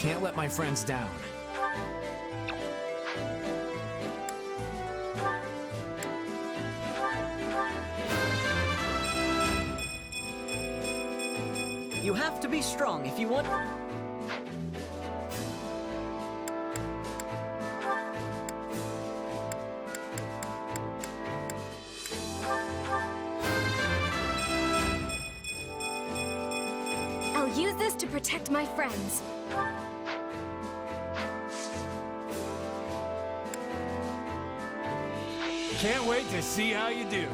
Can't let my friends down. You have to be strong if you want... I'll use this to protect my friends. Can't wait to see how you do.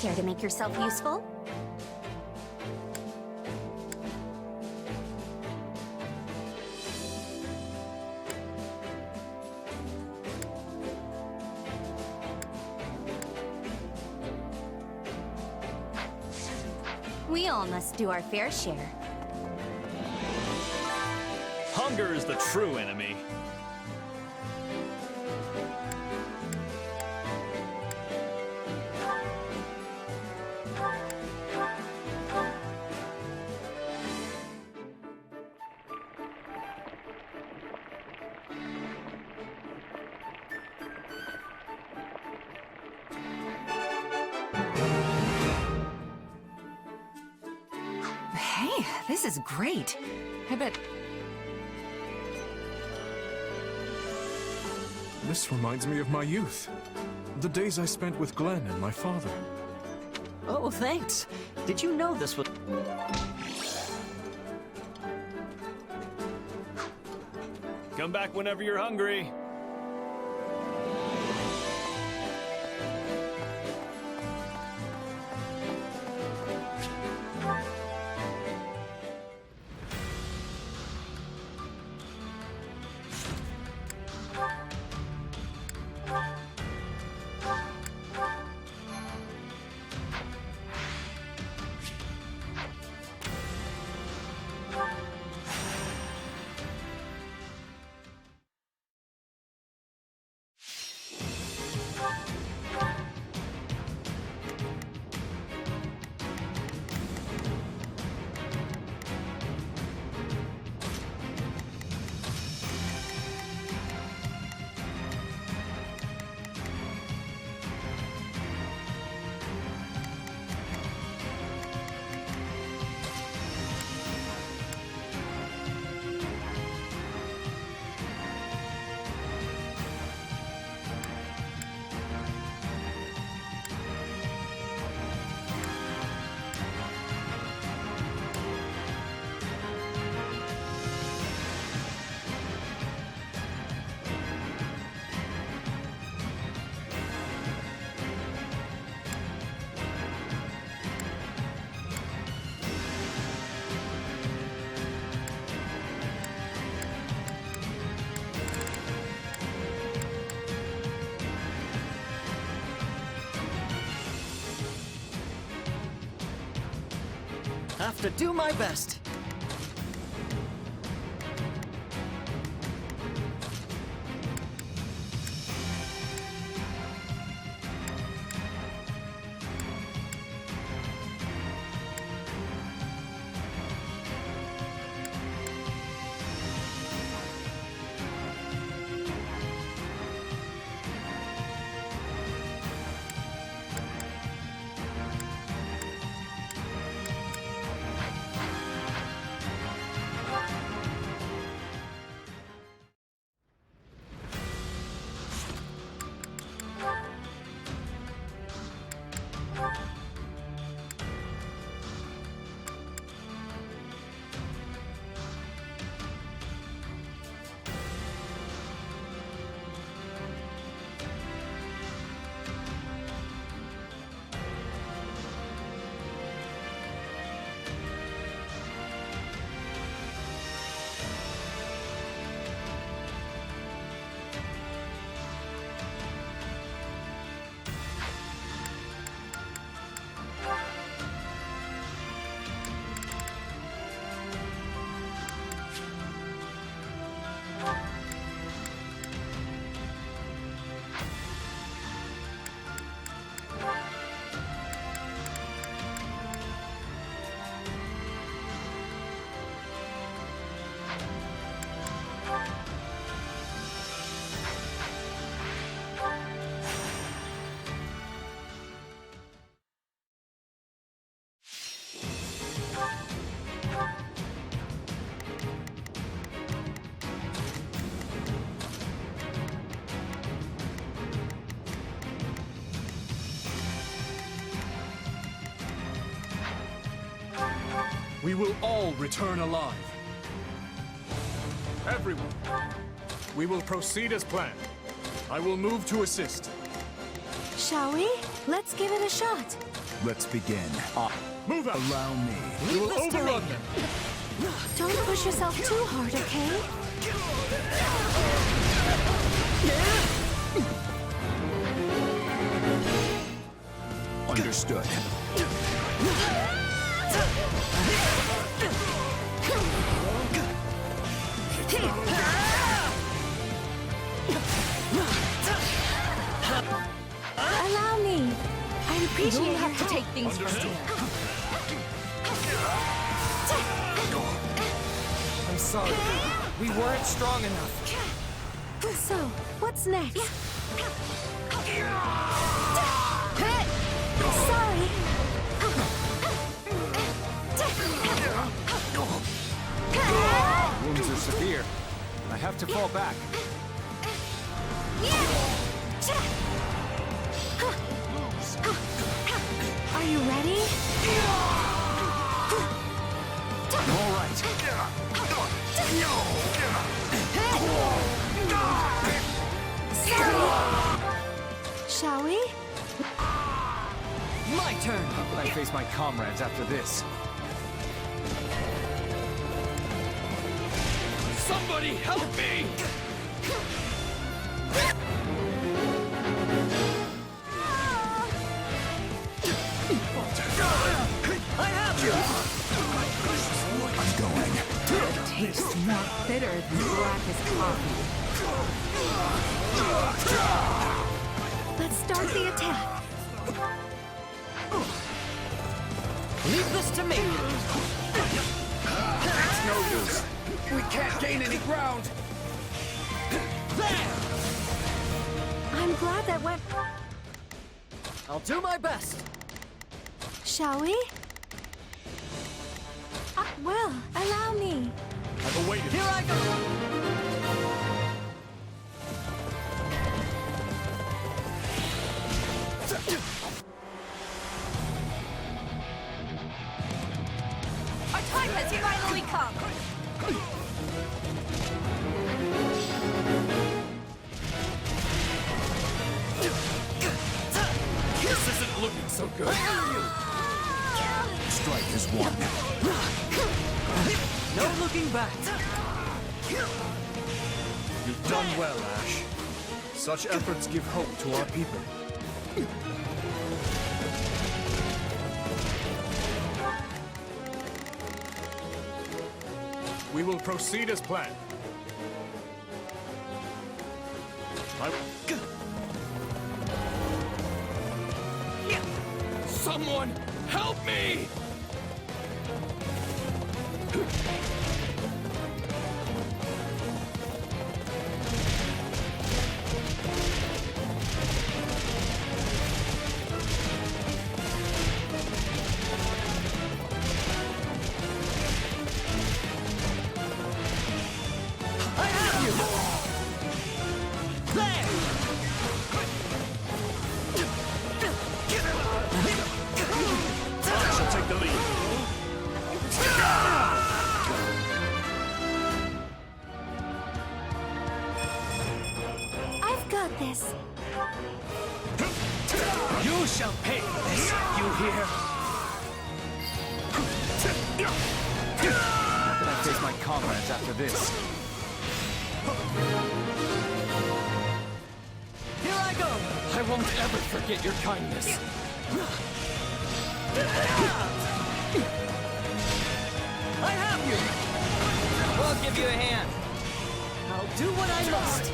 Care to make yourself useful? We all must do our fair share. Hunger is the true enemy. Hey, this is great. I bet... This reminds me of my youth. The days I spent with Glenn and my father. Oh, thanks. Did you know this was... Come back whenever you're hungry. Have to do my best. We will all return alive. Everyone, we will proceed as planned. I will move to assist. Shall we? Let's give it a shot. Let's begin. Move out! Allow me. We will overrun them! Don't push yourself too hard, okay? Understood. Allow me. I appreciate you have to take things from here. I'm sorry. We weren't strong enough. So, what's next? Sorry. Wounds are severe. I have to fall back. Are you ready? All right. Shall we? My turn! How can I face my comrades after this? Somebody help me! I have you! I'm going. Tastes more bitter than blackest coffee. Let's start the attack. Leave this to me! It's no use. We can't gain any ground. There! I'm glad that went... I'll do my best. Shall we? Well, allow me. I've awaited. Here I go! Our time has finally come! This isn't looking so good. Strike is won. No looking back. You've done well, Ash. Such efforts give hope to our people. We will proceed as planned. Someone help me! This. You shall pay for this, you hear? How can I face my comrades after this? Here I go! I won't ever forget your kindness. I have you! We'll give you a hand. I'll do what I must.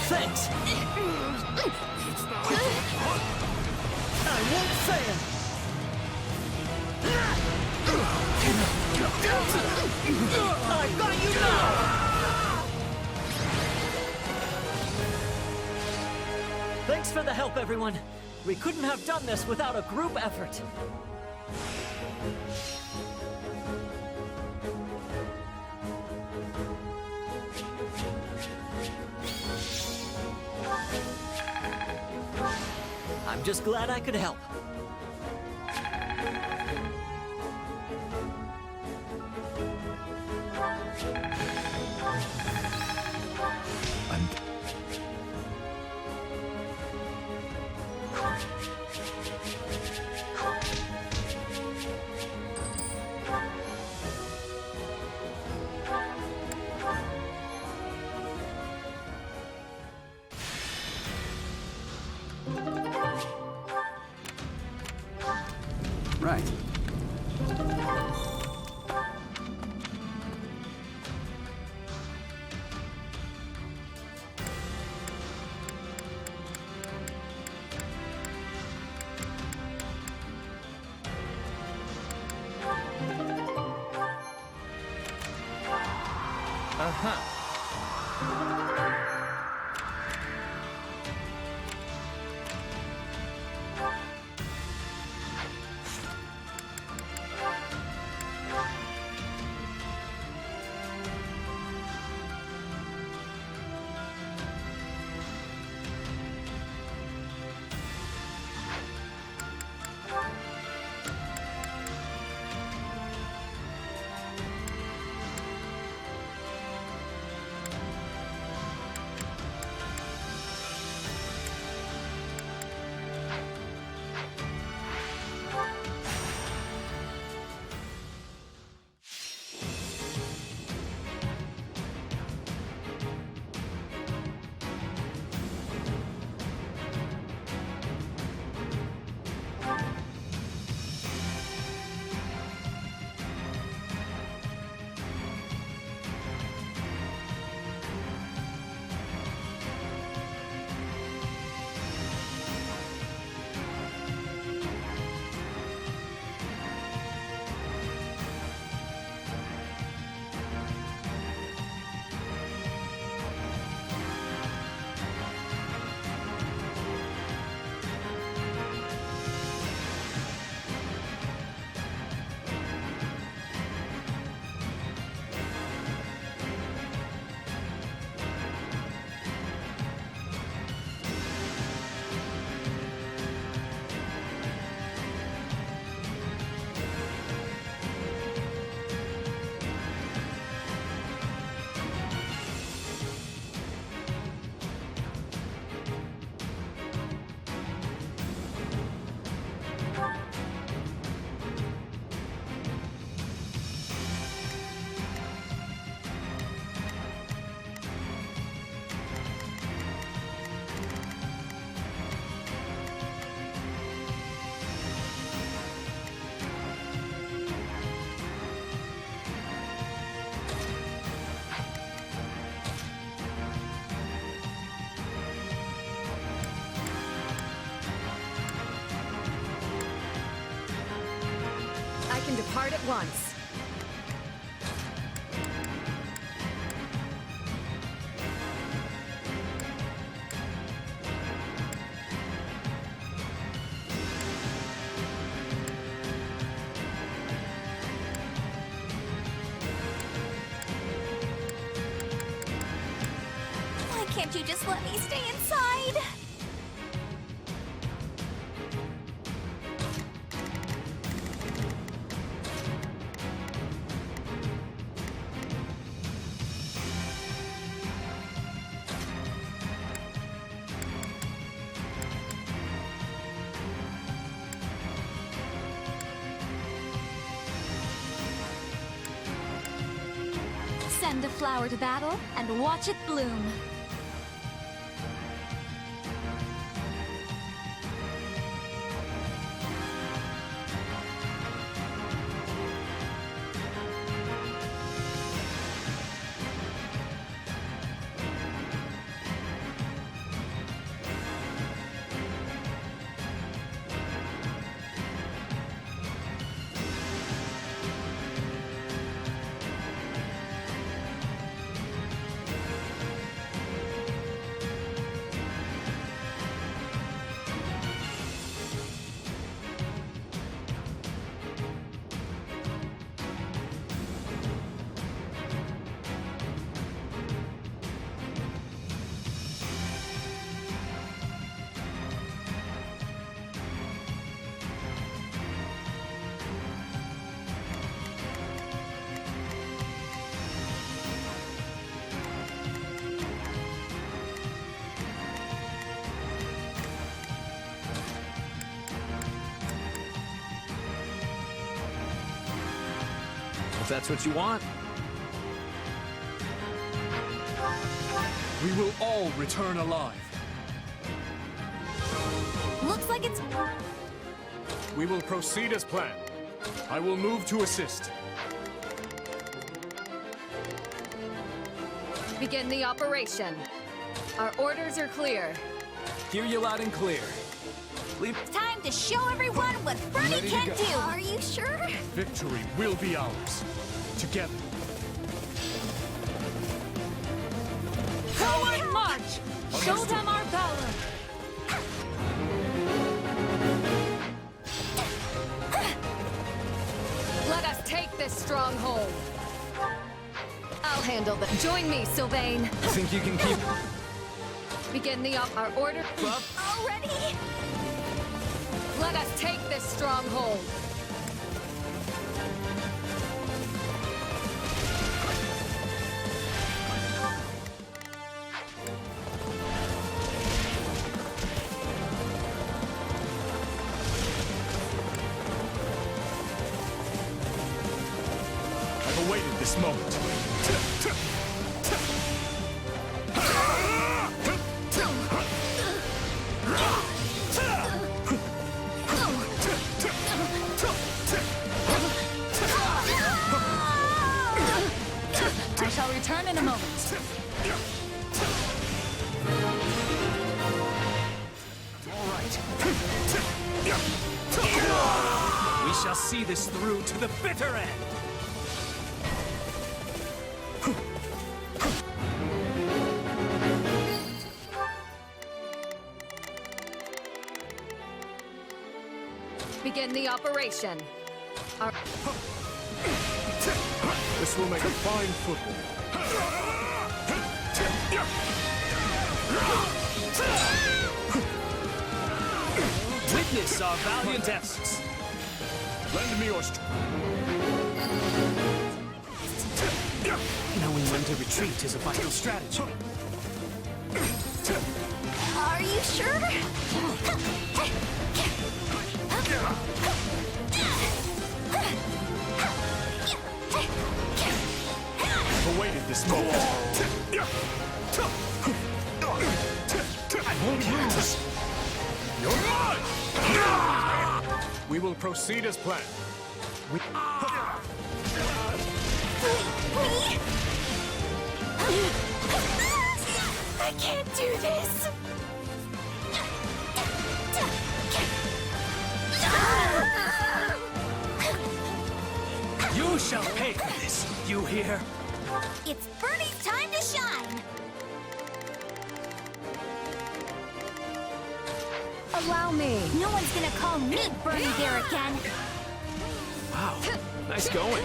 Thanks. I won't fail. I've got you now. Thanks for the help, everyone. We couldn't have done this without a group effort. I'm just glad I could help. Right. depart at once. Why can't you just let me stay inside? Send a flower to battle and watch it bloom. If that's what you want. We will all return alive. Looks like it's... We will proceed as planned. I will move to assist. Begin the operation. Our orders are clear. Hear you loud and clear. Leave. time to show everyone what Freddy can do! Are you sure? Victory will be ours. Together. Forward march! Show them our power! Let us take this stronghold! I'll handle them. Join me, Sylvain! Think you can keep... Begin our order. Already? Let us take this stronghold! I've awaited this moment. I shall return in a moment. All right. We shall see this through to the bitter end. Begin the operation. This will make a fine football. Witness our valiant efforts. Lend me your Knowing when to retreat is a vital strategy. Are you sure? I've awaited this moment. I won't lose. You're mine! We will proceed as planned. Me? I can't do this! You shall pay for this, you hear? It's Birdie's time to shine! Allow me. No one's gonna call me Birdie there again. Wow, nice going.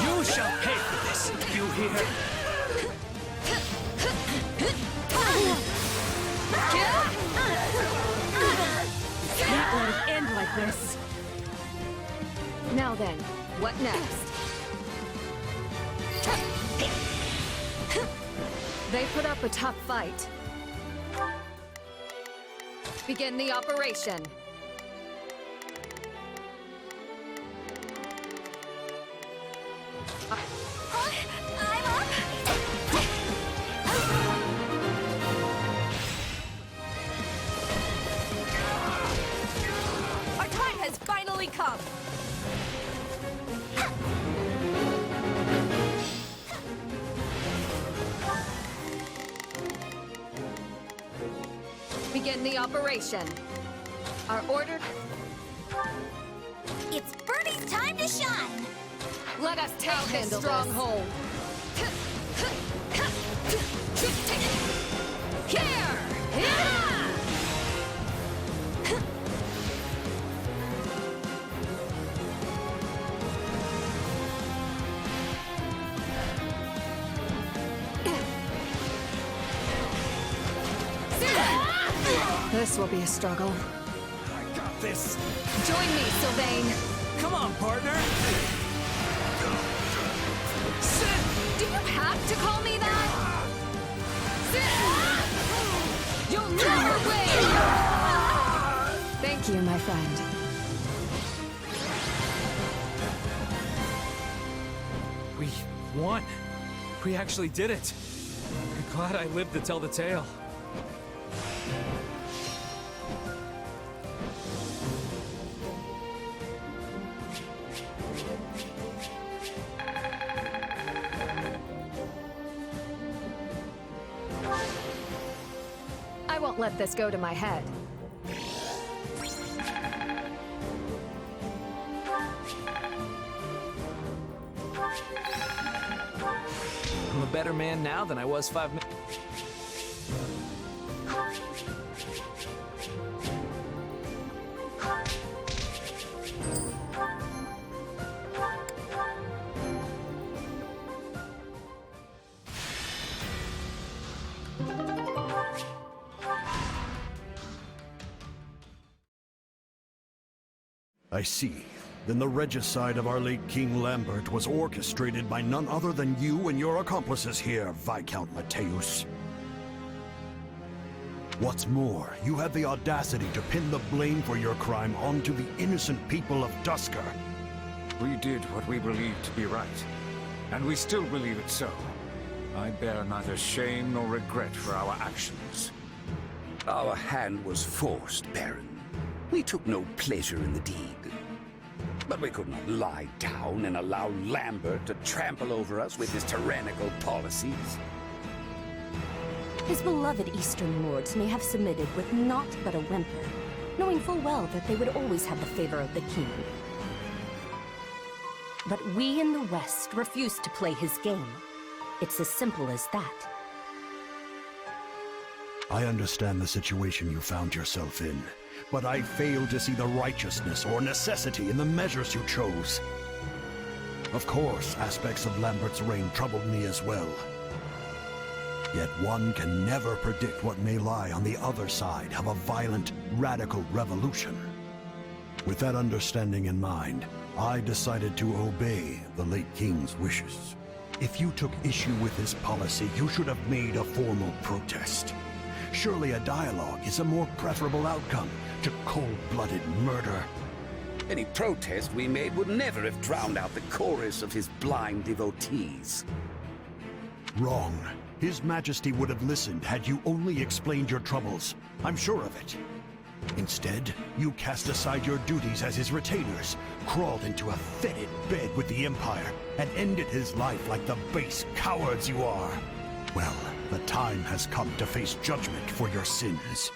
You shall pay for this, you hear? Can't let it end like this. Now then, what next? They put up a tough fight. Begin the operation. I'm up! Our time has finally come! Begin the operation. Our order. It's Birdie's time to shine! Let us take this stronghold. Here! This will be a struggle. I got this. Join me, Sylvain. Come on, partner. Do you have to call me that? You'll never win! Thank you, my friend. We won. We actually did it. I'm glad I lived to tell the tale. I won't let this go to my head. I'm a better man now than I was 5 minutes. I see. Then the regicide of our late King Lambert was orchestrated by none other than you and your accomplices here, Viscount Mateus. What's more, you had the audacity to pin the blame for your crime onto the innocent people of Dusker. We did what we believed to be right, and we still believe it so. I bear neither shame nor regret for our actions. Our hand was forced, Baron. We took no pleasure in the deed. But we could not lie down and allow Lambert to trample over us with his tyrannical policies. His beloved Eastern lords may have submitted with naught but a whimper, knowing full well that they would always have the favor of the king. But we in the West refuse to play his game. It's as simple as that. I understand the situation you found yourself in, but I fail to see the righteousness or necessity in the measures you chose. Of course, aspects of Lambert's reign troubled me as well. Yet one can never predict what may lie on the other side of a violent, radical revolution. With that understanding in mind, I decided to obey the late king's wishes. If you took issue with his policy, you should have made a formal protest. Surely a dialogue is a more preferable outcome to cold-blooded murder. Any protest we made would never have drowned out the chorus of his blind devotees. Wrong. His Majesty would have listened had you only explained your troubles. I'm sure of it. Instead, you cast aside your duties as his retainers, crawled into a fetid bed with the Empire, and ended his life like the base cowards you are. Well, the time has come to face judgment for your sins.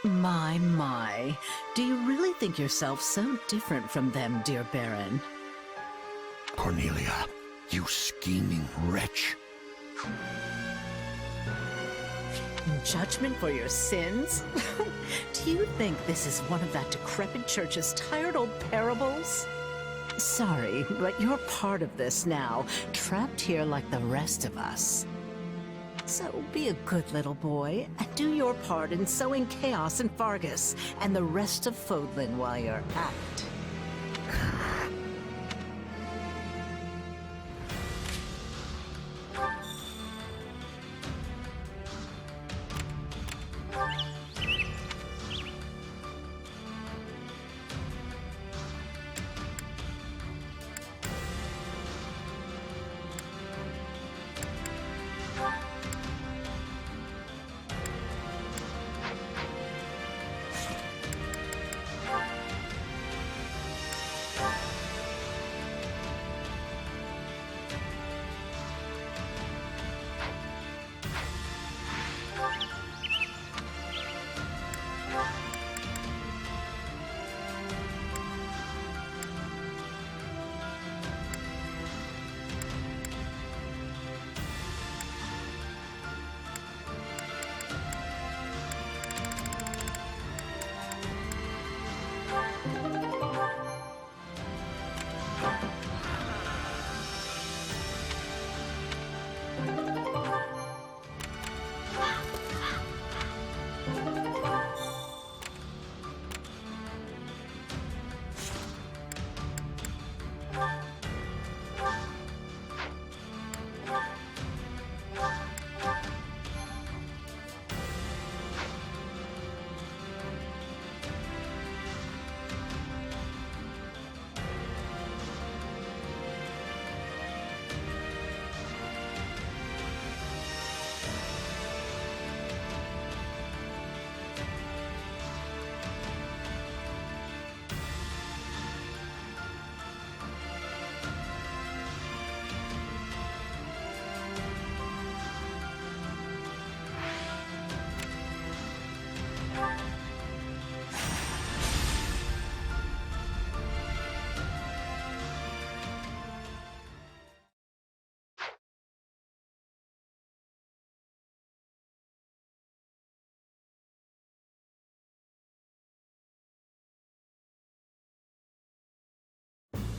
My. Do you really think yourself so different from them, dear Baron? Cornelia, you scheming wretch. Judgment for your sins? Do you think this is one of that decrepit church's tired old parables? Sorry, but you're part of this now, trapped here like the rest of us. So be a good little boy, and do your part in sowing chaos in Fargus and the rest of Fodlan while you're at it.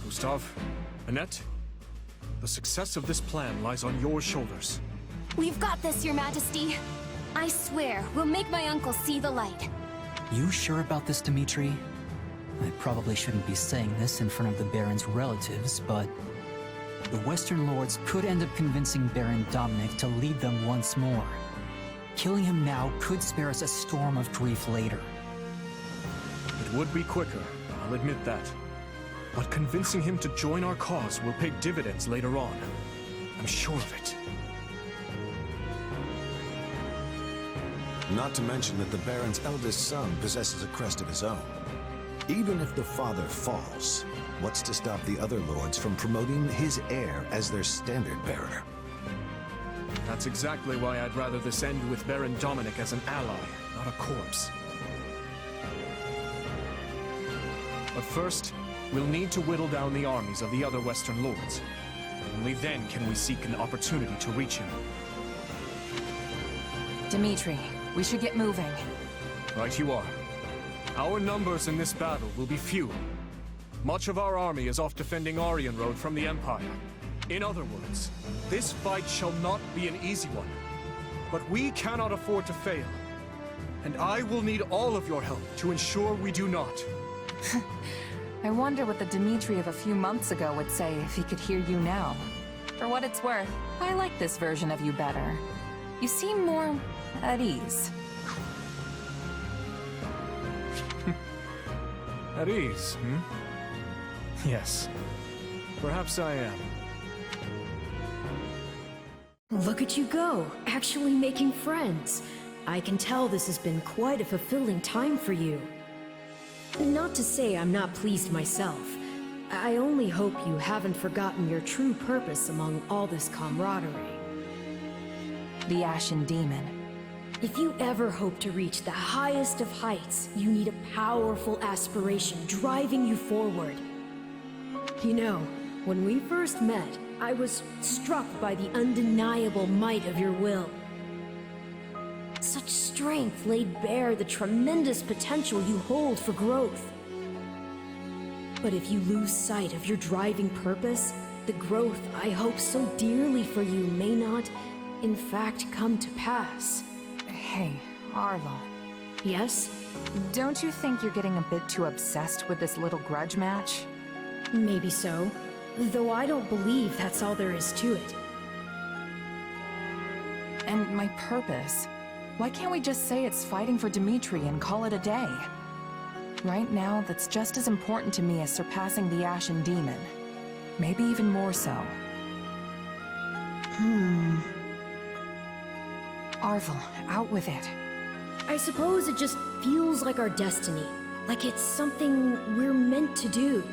Gustav, Annette, the success of this plan lies on your shoulders. We've got this, Your Majesty. I swear, we'll make my uncle see the light. You sure about this, Dimitri? I probably shouldn't be saying this in front of the Baron's relatives, but the Western Lords could end up convincing Baron Dominic to lead them once more. Killing him now could spare us a storm of grief later. It would be quicker, I'll admit that. But convincing him to join our cause will pay dividends later on. I'm sure of it. Not to mention that the Baron's eldest son possesses a crest of his own. Even if the father falls, what's to stop the other lords from promoting his heir as their standard bearer? That's exactly why I'd rather this end with Baron Dominic as an ally, not a corpse. But first, we'll need to whittle down the armies of the other Western Lords. Only then can we seek an opportunity to reach him. Dimitri, we should get moving. Right you are. Our numbers in this battle will be few. Much of our army is off defending Aryan Road from the Empire. In other words, this fight shall not be an easy one. But we cannot afford to fail. And I will need all of your help to ensure we do not. I wonder what the Dimitri of a few months ago would say if he could hear you now. For what it's worth, I like this version of you better. You seem more at ease. At ease, hmm? Yes. Perhaps I am. Look at you go, actually making friends. I can tell this has been quite a fulfilling time for you. Not to say I'm not pleased myself. I only hope you haven't forgotten your true purpose among all this camaraderie. The Ashen Demon. If you ever hope to reach the highest of heights, you need a powerful aspiration driving you forward. You know, when we first met, I was struck by the undeniable might of your will. Such strength laid bare the tremendous potential you hold for growth. But if you lose sight of your driving purpose, the growth I hope so dearly for you may not, in fact, come to pass. Hey, Arlo. Yes? Don't you think you're getting a bit too obsessed with this little grudge match? Maybe so. Though I don't believe that's all there is to it. And my purpose? Why can't we just say it's fighting for Dimitri and call it a day? Right now, that's just as important to me as surpassing the Ashen Demon. Maybe even more so. Arvel, out with it. I suppose it just feels like our destiny. Like it's something we're meant to do.